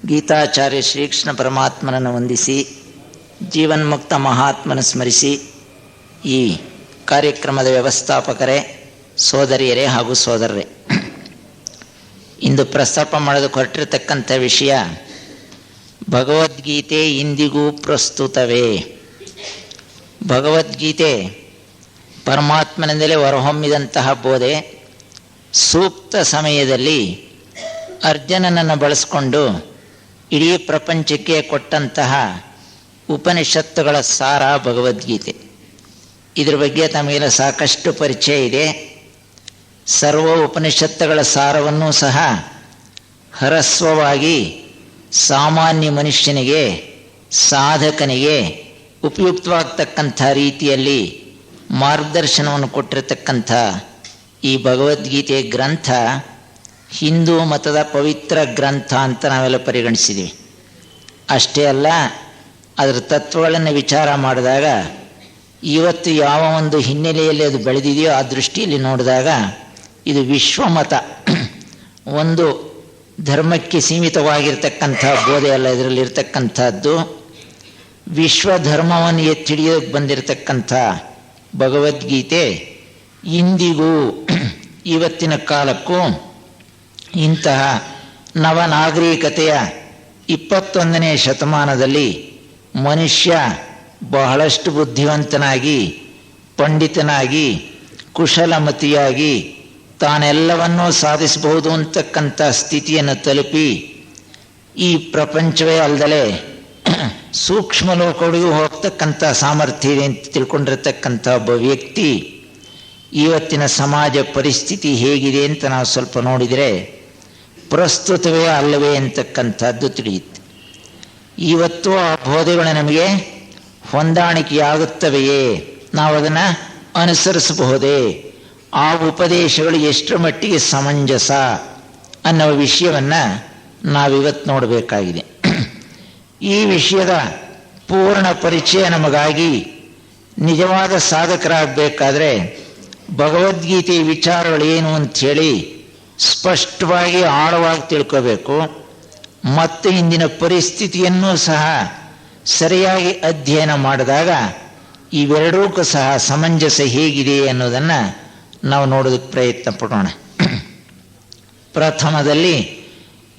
ಗೀತಾಚಾರ್ಯ ಶ್ರೀಕೃಷ್ಣ ಪರಮಾತ್ಮನನ್ನು ವಂದಿಸಿ ಜೀವನ್ಮುಕ್ತ ಮಹಾತ್ಮನ ಸ್ಮರಿಸಿ ಈ ಕಾರ್ಯಕ್ರಮದ ವ್ಯವಸ್ಥಾಪಕರೇ, ಸೋದರಿಯರೇ ಹಾಗೂ ಸೋದರರೇ, ಇಂದು ಪ್ರಸ್ತಾಪ ಮಾಡೋದಕ್ಕೆ ಹೊರಟಿರತಕ್ಕಂಥ ವಿಷಯ ಭಗವದ್ಗೀತೆ ಇಂದಿಗೂ ಪ್ರಸ್ತುತವೇ. ಭಗವದ್ಗೀತೆ ಪರಮಾತ್ಮನಿಂದಲೇ ಹೊರಹೊಮ್ಮಿದಂತಹ ಬೋಧೆ ಸೂಕ್ತ ಸಮಯದಲ್ಲಿ ಅರ್ಜುನನನ್ನು ಬಳಸಿಕೊಂಡು ಇಡೀ ಪ್ರಪಂಚಕ್ಕೆ ಕೊಟ್ಟಂತಹ ಉಪನಿಷತ್ತುಗಳ ಸಾರ ಭಗವದ್ಗೀತೆ. ಇದರ ಬಗ್ಗೆ ತಮಗೆಲ್ಲ ಸಾಕಷ್ಟು ಪರಿಚಯ ಇದೆ. ಸರ್ವ ಉಪನಿಷತ್ತುಗಳ ಸಾರವನ್ನು ಸಹ ಹರಸ್ವವಾಗಿ ಸಾಮಾನ್ಯ ಮನುಷ್ಯನಿಗೆ, ಸಾಧಕನಿಗೆ ಉಪಯುಕ್ತವಾಗ್ತಕ್ಕಂಥ ರೀತಿಯಲ್ಲಿ ಮಾರ್ಗದರ್ಶನವನ್ನು ಕೊಟ್ಟಿರತಕ್ಕಂಥ ಈ ಭಗವದ್ಗೀತೆ ಗ್ರಂಥ ಹಿಂದೂ ಮತದ ಪವಿತ್ರ ಗ್ರಂಥ ಅಂತ ನಾವೆಲ್ಲ ಪರಿಗಣಿಸಿದ್ದೀವಿ. ಅಷ್ಟೇ ಅಲ್ಲ, ಅದರ ತತ್ವಗಳನ್ನು ವಿಚಾರ ಮಾಡಿದಾಗ ಇವತ್ತು ಯಾವ ಒಂದು ಹಿನ್ನೆಲೆಯಲ್ಲಿ ಅದು ಬೆಳೆದಿದೆಯೋ ಆ ದೃಷ್ಟಿಯಲ್ಲಿ ನೋಡಿದಾಗ ಇದು ವಿಶ್ವಮತ, ಒಂದು ಧರ್ಮಕ್ಕೆ ಸೀಮಿತವಾಗಿರ್ತಕ್ಕಂಥ ಬೋಧೆ ಅಲ್ಲ. ಇದರಲ್ಲಿರ್ತಕ್ಕಂಥದ್ದು ವಿಶ್ವಧರ್ಮವನ್ನು ಎತ್ತಿಡಿಯೋಕ್ಕೆ ಬಂದಿರತಕ್ಕಂಥ ಭಗವದ್ಗೀತೆ ಇಂದಿಗೂ ಇವತ್ತಿನ ಕಾಲಕ್ಕೂ ಇಂತಹ ನವನಾಗರಿಕತೆಯ 21ನೇ ಶತಮಾನದಲ್ಲಿ ಮನುಷ್ಯ ಬಹಳಷ್ಟು ಬುದ್ಧಿವಂತನಾಗಿ, ಪಂಡಿತನಾಗಿ, ಕುಶಲಮತಿಯಾಗಿ ತಾನೆಲ್ಲವನ್ನೂ ಸಾಧಿಸಬಹುದು ಅಂತಕ್ಕಂಥ ಸ್ಥಿತಿಯನ್ನು ತಲುಪಿ ಈ ಪ್ರಪಂಚವೇ ಅಲ್ಲದಲೇ ಸೂಕ್ಷ್ಮ ಲೋಕಗಳಿಗೂ ಹೋಗ್ತಕ್ಕಂಥ ಸಾಮರ್ಥ್ಯ ಇದೆ ಅಂತ ತಿಳ್ಕೊಂಡಿರ್ತಕ್ಕಂಥ ಒಬ್ಬ ವ್ಯಕ್ತಿ ಇವತ್ತಿನ ಸಮಾಜ ಪರಿಸ್ಥಿತಿ ಹೇಗಿದೆ ಅಂತ ನಾವು ಸ್ವಲ್ಪ ನೋಡಿದರೆ ಪ್ರಸ್ತುತವೇ ಅಲ್ಲವೇ ಅಂತಕ್ಕಂಥದ್ದು ತಿಳಿಯುತ್ತೆ. ಇವತ್ತು ಆ ಬೋಧೆಗಳು ನಮಗೆ ಹೊಂದಾಣಿಕೆಯಾಗುತ್ತವೆಯೇ? ನಾವು ಅದನ್ನು ಅನುಸರಿಸಬಹುದೇ? ಆ ಉಪದೇಶಗಳು ಎಷ್ಟರ ಮಟ್ಟಿಗೆ ಸಮಂಜಸ ಅನ್ನೋ ವಿಷಯವನ್ನು ನಾವಿವತ್ತು ನೋಡಬೇಕಾಗಿದೆ. ಈ ವಿಷಯದ ಪೂರ್ಣ ಪರಿಚಯ ನಮಗಾಗಿ ನಿಜವಾದ ಸಾಧಕರಾಗಬೇಕಾದ್ರೆ ಭಗವದ್ಗೀತೆಯ ವಿಚಾರಗಳೇನು ಅಂಥೇಳಿ ಸ್ಪಷ್ಟವಾಗಿ ಆಳವಾಗಿ ತಿಳ್ಕೋಬೇಕು. ಮತ್ತು ಇಂದಿನ ಪರಿಸ್ಥಿತಿಯನ್ನು ಸಹ ಸರಿಯಾಗಿ ಅಧ್ಯಯನ ಮಾಡಿದಾಗ ಇವೆರಡಕ್ಕೂ ಸಹ ಸಮಂಜಸ ಹೇಗಿದೆ ಅನ್ನೋದನ್ನು ನಾವು ನೋಡೋದಕ್ಕೆ ಪ್ರಯತ್ನ ಪಡೋಣ. ಪ್ರಥಮದಲ್ಲಿ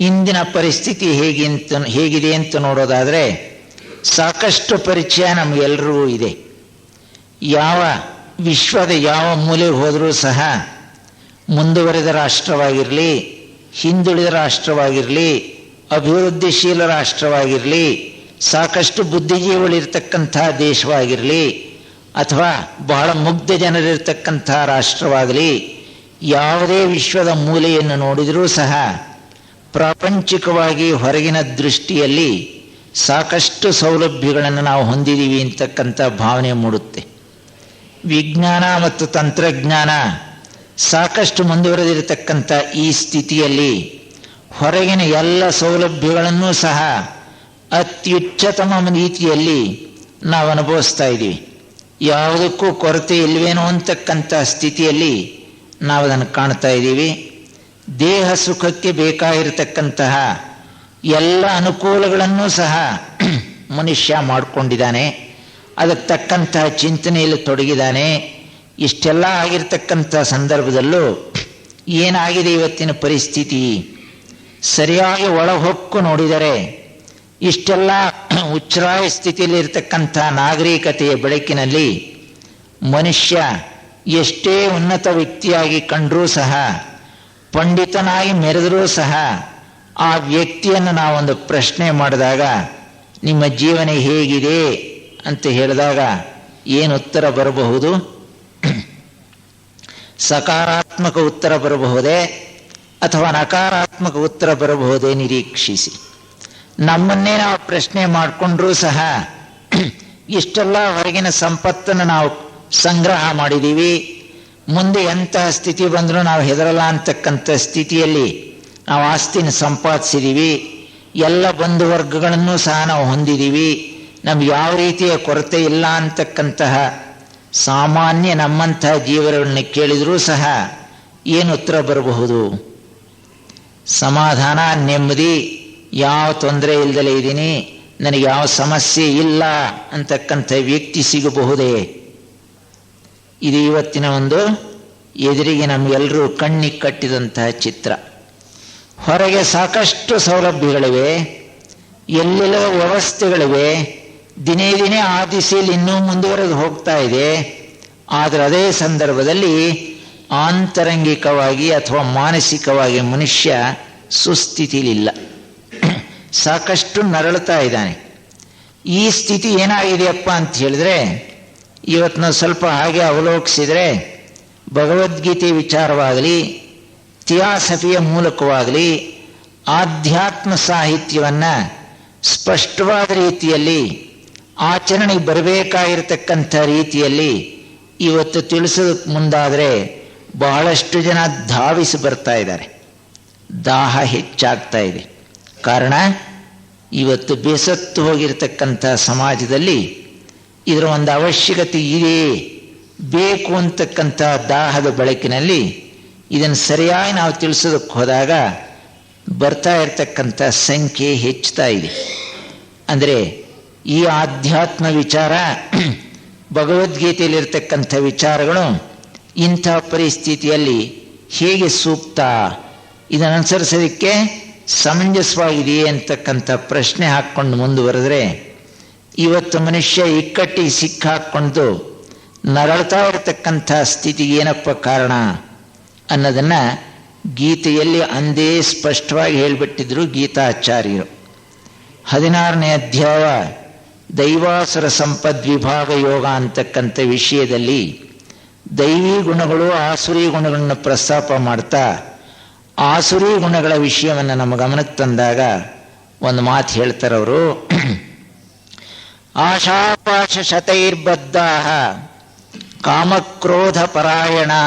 ಇಂದಿನ ಪರಿಸ್ಥಿತಿ ಹೇಗಿದೆ ಅಂತ ನೋಡೋದಾದರೆ ಸಾಕಷ್ಟು ಪರಿಚಯ ನಮಗೆಲ್ಲರಿಗೂ ಇದೆ. ವಿಶ್ವದ ಯಾವ ಮೂಲೆಗೆ ಹೋದರೂ ಸಹ ಮುಂದುವರೆದ ರಾಷ್ಟ್ರವಾಗಿರಲಿ, ಹಿಂದುಳಿದ ರಾಷ್ಟ್ರವಾಗಿರಲಿ, ಅಭಿವೃದ್ಧಿಶೀಲ ರಾಷ್ಟ್ರವಾಗಿರಲಿ, ಸಾಕಷ್ಟು ಬುದ್ಧಿಜೀವಿಗಳಿರ್ತಕ್ಕಂಥ ದೇಶವಾಗಿರಲಿ, ಅಥವಾ ಬಹಳ ಮುಗ್ಧ ಜನರಿರ್ತಕ್ಕಂಥ ರಾಷ್ಟ್ರವಾಗಲಿ, ಯಾವುದೇ ವಿಶ್ವದ ಮೂಲೆಯನ್ನು ನೋಡಿದರೂ ಸಹ ಪ್ರಾಪಂಚಿಕವಾಗಿ ಹೊರಗಿನ ದೃಷ್ಟಿಯಲ್ಲಿ ಸಾಕಷ್ಟು ಸೌಲಭ್ಯಗಳನ್ನು ನಾವು ಹೊಂದಿದ್ದೀವಿ ಅಂತಕ್ಕಂಥ ಭಾವನೆ ಮೂಡುತ್ತೆ. ವಿಜ್ಞಾನ ಮತ್ತು ತಂತ್ರಜ್ಞಾನ ಸಾಕಷ್ಟು ಮುಂದುವರೆದಿರತಕ್ಕಂಥ ಈ ಸ್ಥಿತಿಯಲ್ಲಿ ಹೊರಗಿನ ಎಲ್ಲ ಸೌಲಭ್ಯಗಳನ್ನು ಸಹ ಅತ್ಯುಚ್ಚತಮ ರೀತಿಯಲ್ಲಿ ನಾವು ಅನುಭವಿಸ್ತಾ ಇದ್ದೀವಿ. ಯಾವುದಕ್ಕೂ ಕೊರತೆ ಇಲ್ವೇನೋ ಅಂತಕ್ಕಂಥ ಸ್ಥಿತಿಯಲ್ಲಿ ನಾವು ಅದನ್ನು ಕಾಣ್ತಾ ಇದ್ದೀವಿ. ದೇಹ ಸುಖಕ್ಕೆ ಬೇಕಾಗಿರತಕ್ಕಂತಹ ಎಲ್ಲ ಅನುಕೂಲಗಳನ್ನು ಸಹ ಮನುಷ್ಯ ಮಾಡಿಕೊಂಡಿದ್ದಾನೆ. ಅದಕ್ಕೆ ತಕ್ಕಂತಹ ಚಿಂತನೆಯಲ್ಲಿ ತೊಡಗಿದ್ದಾನೆ. ಇಷ್ಟೆಲ್ಲ ಆಗಿರ್ತಕ್ಕಂಥ ಸಂದರ್ಭದಲ್ಲೂ ಏನಾಗಿದೆ ಇವತ್ತಿನ ಪರಿಸ್ಥಿತಿ? ಸರಿಯಾಗಿ ಒಳಹೊಕ್ಕು ನೋಡಿದರೆ ಇಷ್ಟೆಲ್ಲ ಉಚ್ಛ್ರಾಯ ಸ್ಥಿತಿಯಲ್ಲಿ ಇರತಕ್ಕಂಥ ನಾಗರಿಕತೆಯ ಬೆಳಕಿನಲ್ಲಿ ಮನುಷ್ಯ ಎಷ್ಟೇ ಉನ್ನತ ವ್ಯಕ್ತಿಯಾಗಿ ಕಂಡರೂ ಸಹ, ಪಂಡಿತನಾಗಿ ಮೆರೆದರೂ ಸಹ ಆ ವ್ಯಕ್ತಿಯನ್ನು ನಾವೊಂದು ಪ್ರಶ್ನೆ ಮಾಡಿದಾಗ ನಿಮ್ಮ ಜೀವನ ಹೇಗಿದೆ ಅಂತ ಹೇಳಿದಾಗ ಏನು ಉತ್ತರ ಬರಬಹುದು? ಸಕಾರಾತ್ಮಕ ಉತ್ತರ ಬರಬಹುದೇ ಅಥವಾ ನಕಾರಾತ್ಮಕ ಉತ್ತರ ಬರಬಹುದೇ ನಿರೀಕ್ಷಿಸಿ. ನಮ್ಮನ್ನೇ ನಾವು ಪ್ರಶ್ನೆ ಮಾಡಿಕೊಂಡ್ರೂ ಸಹ ಇಷ್ಟೆಲ್ಲ ಹೊರಗಿನ ಸಂಪತ್ತನ್ನು ನಾವು ಸಂಗ್ರಹ ಮಾಡಿದ್ದೀವಿ, ಮುಂದೆ ಎಂತಹ ಸ್ಥಿತಿ ಬಂದರೂ ನಾವು ಹೆದರಲ್ಲ ಅಂತಕ್ಕಂಥ ಸ್ಥಿತಿಯಲ್ಲಿ ನಾವು ಆಸ್ತಿನ ಸಂಪಾದಿಸಿದ್ದೀವಿ. ಎಲ್ಲ ಬಂಧುವರ್ಗಗಳನ್ನು ಸಹ ನಾವು ಹೊಂದಿದ್ದೀವಿ. ನಮ್ಗೆ ಯಾವ ರೀತಿಯ ಕೊರತೆ ಇಲ್ಲ ಅಂತಕ್ಕಂತಹ ಸಾಮಾನ್ಯ ನಮ್ಮಂತಹ ಜೀವನಗಳನ್ನು ಕೇಳಿದರೂ ಸಹ ಏನು ಉತ್ತರ ಬರಬಹುದು? ಸಮಾಧಾನ, ನೆಮ್ಮದಿ, ಯಾವ ತೊಂದರೆ ಇಲ್ದಲೇ ಇದ್ದೀನಿ, ನನಗೆ ಯಾವ ಸಮಸ್ಯೆ ಇಲ್ಲ ಅಂತಕ್ಕಂಥ ವ್ಯಕ್ತಿ ಸಿಗಬಹುದೇ? ಇದು ಇವತ್ತಿನ ಒಂದು ಎದುರಿಗೆ ನಮಗೆಲ್ಲರೂ ಕಣ್ಣಿಗೆ ಕಟ್ಟಿದಂತಹ ಚಿತ್ರ. ಹೊರಗೆ ಸಾಕಷ್ಟು ಸೌಲಭ್ಯಗಳಿವೆ, ಎಲ್ಲೆಲ್ಲ ವ್ಯವಸ್ಥೆಗಳಿವೆ, ದಿನೇ ದಿನೇ ಆ ದಿಸೆಯಲ್ಲಿ ಇನ್ನೂ ಮುಂದುವರೆದು ಹೋಗ್ತಾ ಇದೆ. ಆದರೆ ಅದೇ ಸಂದರ್ಭದಲ್ಲಿ ಆಂತರಂಗಿಕವಾಗಿ ಅಥವಾ ಮಾನಸಿಕವಾಗಿ ಮನುಷ್ಯ ಸುಸ್ಥಿತಿಲಿಲ್ಲ, ಸಾಕಷ್ಟು ನರಳುತ್ತಾ ಇದ್ದಾನೆ. ಈ ಸ್ಥಿತಿ ಏನಾಗಿದೆಯಪ್ಪ ಅಂತ ಹೇಳಿದ್ರೆ, ಇವತ್ತು ನಾವು ಸ್ವಲ್ಪ ಹಾಗೆ ಅವಲೋಕಿಸಿದರೆ ಭಗವದ್ಗೀತೆ ವಿಚಾರವಾಗಲಿ, ಥಿಯಾಸಫಿಯ ಮೂಲಕವಾಗಲಿ ಆಧ್ಯಾತ್ಮ ಸಾಹಿತ್ಯವನ್ನು ಸ್ಪಷ್ಟವಾದ ರೀತಿಯಲ್ಲಿ ಆಚರಣೆಗೆ ಬರಬೇಕಾಗಿರತಕ್ಕಂಥ ರೀತಿಯಲ್ಲಿ ಇವತ್ತು ತಿಳಿಸೋದಕ್ಕೆ ಮುಂದಾದರೆ ಬಹಳಷ್ಟು ಜನ ಧಾವಿಸಿ ಬರ್ತಾ ಇದ್ದಾರೆ. ದಾಹ ಹೆಚ್ಚಾಗ್ತಾ ಇದೆ. ಕಾರಣ, ಇವತ್ತು ಬೇಸತ್ತು ಹೋಗಿರತಕ್ಕಂಥ ಸಮಾಜದಲ್ಲಿ ಇದರ ಒಂದು ಅವಶ್ಯಕತೆ ಇದೆ, ಬೇಕು ಅಂತಕ್ಕಂಥ ದಾಹದ ಬೆಳಕಿನಲ್ಲಿ ಇದನ್ನು ಸರಿಯಾಗಿ ನಾವು ತಿಳಿಸೋದಕ್ಕೆ ಹೋದಾಗ ಬರ್ತಾ ಇರತಕ್ಕಂಥ ಸಂಖ್ಯೆ ಹೆಚ್ಚುತ್ತಾ ಇದೆ. ಅಂದರೆ ಈ ಆಧ್ಯಾತ್ಮ ವಿಚಾರ, ಭಗವದ್ಗೀತೆಯಲ್ಲಿರ್ತಕ್ಕಂಥ ವಿಚಾರಗಳು ಇಂಥ ಪರಿಸ್ಥಿತಿಯಲ್ಲಿ ಹೇಗೆ ಸೂಕ್ತ, ಇದನ್ನು ಅನುಸರಿಸೋದಕ್ಕೆ ಸಮಂಜಸವಾಗಿದೆಯೇ ಅಂತಕ್ಕಂಥ ಪ್ರಶ್ನೆ ಹಾಕ್ಕೊಂಡು ಮುಂದುವರೆದ್ರೆ ಇವತ್ತು ಮನುಷ್ಯ ಇಕ್ಕಟ್ಟಿಗೆ ಸಿಕ್ಕಾಕ್ಕೊಂಡು ನರಳ್ತಾ ಇರತಕ್ಕಂಥ ಸ್ಥಿತಿಗೆ ಏನಪ್ಪ ಕಾರಣ ಅನ್ನೋದನ್ನು ಗೀತೆಯಲ್ಲಿ ಅಂದೇ ಸ್ಪಷ್ಟವಾಗಿ ಹೇಳಿಬಿಟ್ಟಿದ್ರು ಗೀತಾಚಾರ್ಯರು. 16ನೇ ಅಧ್ಯಾಯ ದೈವಾಸುರ ಸಂಪದ್ವಿಭಾಗ ಯೋಗ ಅಂತಕ್ಕಂಥ ವಿಷಯದಲ್ಲಿ ದೈವಿ ಗುಣಗಳು ಆಸುರಿ ಗುಣಗಳನ್ನು ಪ್ರಸ್ತಾಪ ಮಾಡ್ತಾ ಆಸುರಿ ಗುಣಗಳ ವಿಷಯವನ್ನು ನಮ್ಮ ಗಮನಕ್ಕೆ ತಂದಾಗ ಒಂದು ಮಾತು ಹೇಳ್ತಾರವರು, ಆಶಾಪಾಶ ಶತೈರ್ಬದ್ಧಾ ಕಾಮಕ್ರೋಧ ಪರಾಯಣಾ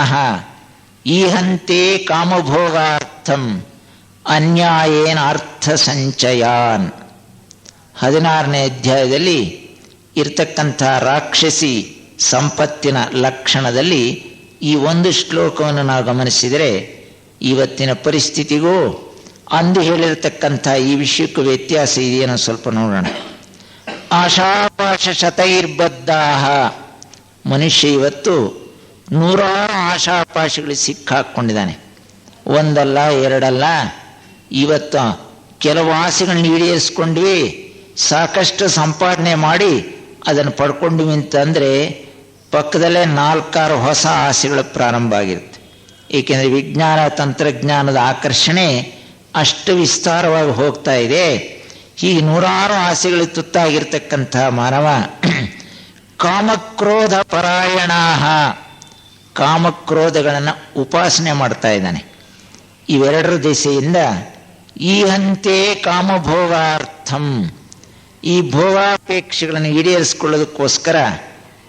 ಈಹಂತೆ ಕಾಮಭೋಗಾರ್ಥಂ ಅನ್ಯಾಯೇನ ಅರ್ಥ ಸಂಚಯಾನ್. 16ನೇ ಅಧ್ಯಾಯದಲ್ಲಿ ಇರ್ತಕ್ಕಂಥ ರಾಕ್ಷಸಿ ಸಂಪತ್ತಿನ ಲಕ್ಷಣದಲ್ಲಿ ಈ ಒಂದು ಶ್ಲೋಕವನ್ನು ನಾವು ಗಮನಿಸಿದರೆ ಇವತ್ತಿನ ಪರಿಸ್ಥಿತಿಗೂ ಅಂದು ಹೇಳಿರ್ತಕ್ಕಂಥ ಈ ವಿಷಯಕ್ಕೂ ವ್ಯತ್ಯಾಸ ಇದೆಯೇನೋ ಸ್ವಲ್ಪ ನೋಡೋಣ. ಆಶಾಪಾಶ ಶತೈರ್ಬದ್ಧಾ, ಮನುಷ್ಯ ಇವತ್ತು ನೂರಾರು ಆಶಾಪಾಶಗಳಿಗೆ ಸಿಕ್ಕಾಕೊಂಡಿದ್ದಾನೆ. ಒಂದಲ್ಲ ಎರಡಲ್ಲ, ಇವತ್ತು ಕೆಲವು ಆಸೆಗಳನ್ನ ಈಡೇರಿಸ್ಕೊಂಡ್ವಿ, ಸಾಕಷ್ಟು ಸಂಪಾದನೆ ಮಾಡಿ ಅದನ್ನು ಪಡ್ಕೊಂಡ್ವಿ ಅಂತಂದರೆ ಪಕ್ಕದಲ್ಲೇ 4-6 ಹೊಸ ಆಸೆಗಳು ಪ್ರಾರಂಭ ಆಗಿರುತ್ತೆ. ಏಕೆಂದರೆ ವಿಜ್ಞಾನ ತಂತ್ರಜ್ಞಾನದ ಆಕರ್ಷಣೆ ಅಷ್ಟು ವಿಸ್ತಾರವಾಗಿ ಹೋಗ್ತಾ ಇದೆ. ಹೀಗೆ ನೂರಾರು ಆಸೆಗಳಿಗೆ ತುತ್ತಾಗಿರ್ತಕ್ಕಂಥ ಮಾನವ ಕಾಮಕ್ರೋಧ ಪರಾಯಣಾ, ಕಾಮಕ್ರೋಧಗಳನ್ನು ಉಪಾಸನೆ ಮಾಡ್ತಾ ಇದ್ದಾನೆ. ಇವೆರಡರ ದಿಸೆಯಿಂದ ಈ ಹಂತೆ ಕಾಮಭೋಗಾರ್ಥಂ, ಈ ಭೋಗಾಪೇಕ್ಷೆಗಳನ್ನು ಈಡೇರಿಸ್ಕೊಳ್ಳೋದಕ್ಕೋಸ್ಕರ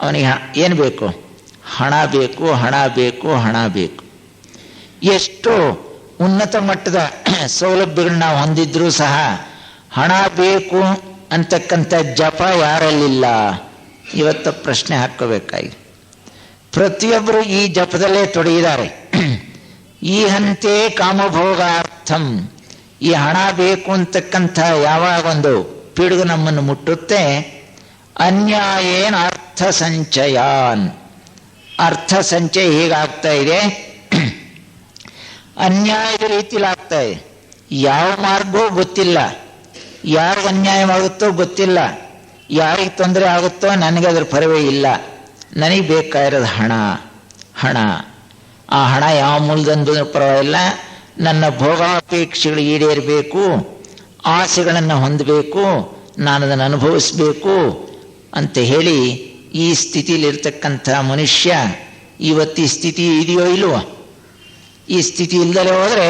ಅವನಿಗೆ ಏನು ಬೇಕು? ಹಣ ಬೇಕು, ಹಣ ಬೇಕು, ಹಣ ಬೇಕು. ಎಷ್ಟು ಉನ್ನತ ಮಟ್ಟದ ಸೌಲಭ್ಯಗಳನ್ನ ನಾವು ಹೊಂದಿದ್ರೂ ಸಹ ಹಣ ಬೇಕು ಅಂತಕ್ಕಂಥ ಜಪ ಯಾರಲ್ಲಿಲ್ಲ? ಇವತ್ತು ಪ್ರಶ್ನೆ ಹಾಕೋಬೇಕಾಗಿದೆ. ಪ್ರತಿಯೊಬ್ಬರು ಈ ಜಪದಲ್ಲೇ ತೊಡಗಿದ್ದಾರೆ. ಈ ಹಂತೆ ಕಾಮಭೋಗಾರ್ಥಂ, ಈ ಹಣ ಬೇಕು ಅಂತಕ್ಕಂಥ ಯಾವಾಗ ಒಂದು ಪಿಡುಗು ನಮ್ಮನ್ನು ಮುಟ್ಟುತ್ತೆ, ಅನ್ಯಾಯೇನ ಅರ್ಥ ಸಂಚಯಾನ್, ಅರ್ಥ ಸಂಚಯ ಹೇಗಾಗ್ತಾ ಇದೆ? ಅನ್ಯಾಯದ ರೀತಿಯಲ್ಲಿ ಆಗ್ತಾ ಇದೆ. ಯಾವ ಮಾರ್ಗವೂ ಗೊತ್ತಿಲ್ಲ, ಯಾರಿಗೆ ಅನ್ಯಾಯವಾಗುತ್ತೋ ಗೊತ್ತಿಲ್ಲ, ಯಾರಿಗೆ ತೊಂದರೆ ಆಗುತ್ತೋ ನನಗೆ ಅದ್ರ ಪರವೇ ಇಲ್ಲ. ನನಗೆ ಬೇಕಾಗಿರೋದು ಹಣ, ಹಣ. ಆ ಹಣ ಯಾವ ಮೂಲದಂದು ಪರವಾಗಿಲ್ಲ, ನನ್ನ ಭೋಗಾಪೇಕ್ಷೆಗಳು ಈಡೇರಬೇಕು, ಆಸೆಗಳನ್ನು ಹೊಂದಬೇಕು, ನಾನು ಅದನ್ನು ಅನುಭವಿಸಬೇಕು ಅಂತ ಹೇಳಿ ಈ ಸ್ಥಿತಿಲಿರ್ತಕ್ಕಂಥ ಮನುಷ್ಯ ಇವತ್ತು ಈ ಸ್ಥಿತಿ ಇದೆಯೋ ಇಲ್ವೋ? ಈ ಸ್ಥಿತಿ ಇಲ್ಲದಲೇ ಹೋದರೆ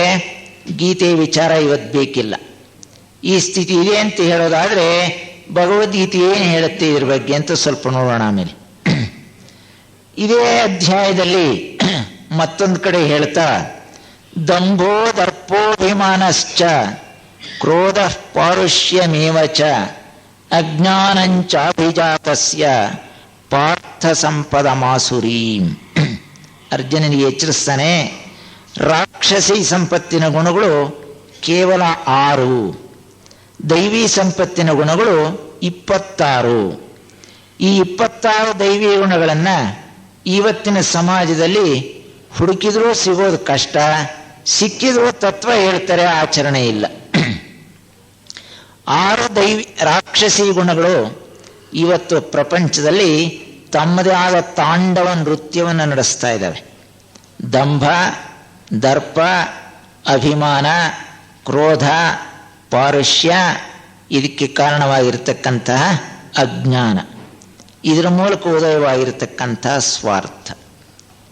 ಗೀತೆ ವಿಚಾರ ಇವತ್ತು ಬೇಕಿಲ್ಲ. ಈ ಸ್ಥಿತಿ ಇದೆ ಅಂತ ಹೇಳೋದಾದರೆ ಭಗವದ್ಗೀತೆ ಏನು ಹೇಳುತ್ತೆ ಇದ್ರ ಬಗ್ಗೆ ಅಂತ ಸ್ವಲ್ಪ ನೋಡೋಣ. ಆಮೇಲೆ ಇದೇ ಅಧ್ಯಾಯದಲ್ಲಿ ಮತ್ತೊಂದು ಕಡೆ ಹೇಳ್ತಾ, ದಂಭೋ ದರ್ಪೋಭಿಮಾನಶ್ಚ ಕ್ರೋಧ ಪಾರುಷ್ಯಮೇವ ಚ ಅಜ್ಞಾನಂಚಾಭಿಜಾತಸ್ಯ ಪಾರ್ಥ ಸಂಪದ ಮಾಸುರೀಂ. ಅರ್ಜುನನಿಗೆ ಎಚ್ಚರಿಸ್ತಾನೆ, ರಾಕ್ಷಸಿ ಸಂಪತ್ತಿನ ಗುಣಗಳು ಕೇವಲ 6. ದೈವಿ ಸಂಪತ್ತಿನ ಗುಣಗಳು 26. ಈ 26 ದೈವಿ ಗುಣಗಳನ್ನು ಇವತ್ತಿನ ಸಮಾಜದಲ್ಲಿ ಹುಡುಕಿದ್ರೂ ಸಿಗೋದು ಕಷ್ಟ, ಸಿಕ್ಕಿದ್ರೂ ತತ್ವ ಹೇಳ್ತಾರೆ, ಆಚರಣೆ ಇಲ್ಲ. 6 ರಾಕ್ಷಸಿ ಗುಣಗಳು ಇವತ್ತು ಪ್ರಪಂಚದಲ್ಲಿ ತಮ್ಮದೇ ಆದ ತಾಂಡವ ನೃತ್ಯವನ್ನು ನಡೆಸ್ತಾ ಇದ್ದಾವೆ. ದಂಭ, ದರ್ಪ, ಅಭಿಮಾನ, ಕ್ರೋಧ, ಪಾರುಷ್ಯ, ಇದಕ್ಕೆ ಕಾರಣವಾಗಿರ್ತಕ್ಕಂತಹ ಅಜ್ಞಾನ, ಇದರ ಮೂಲಕ ಉದಯವಾಗಿರ್ತಕ್ಕಂತಹ ಸ್ವಾರ್ಥ.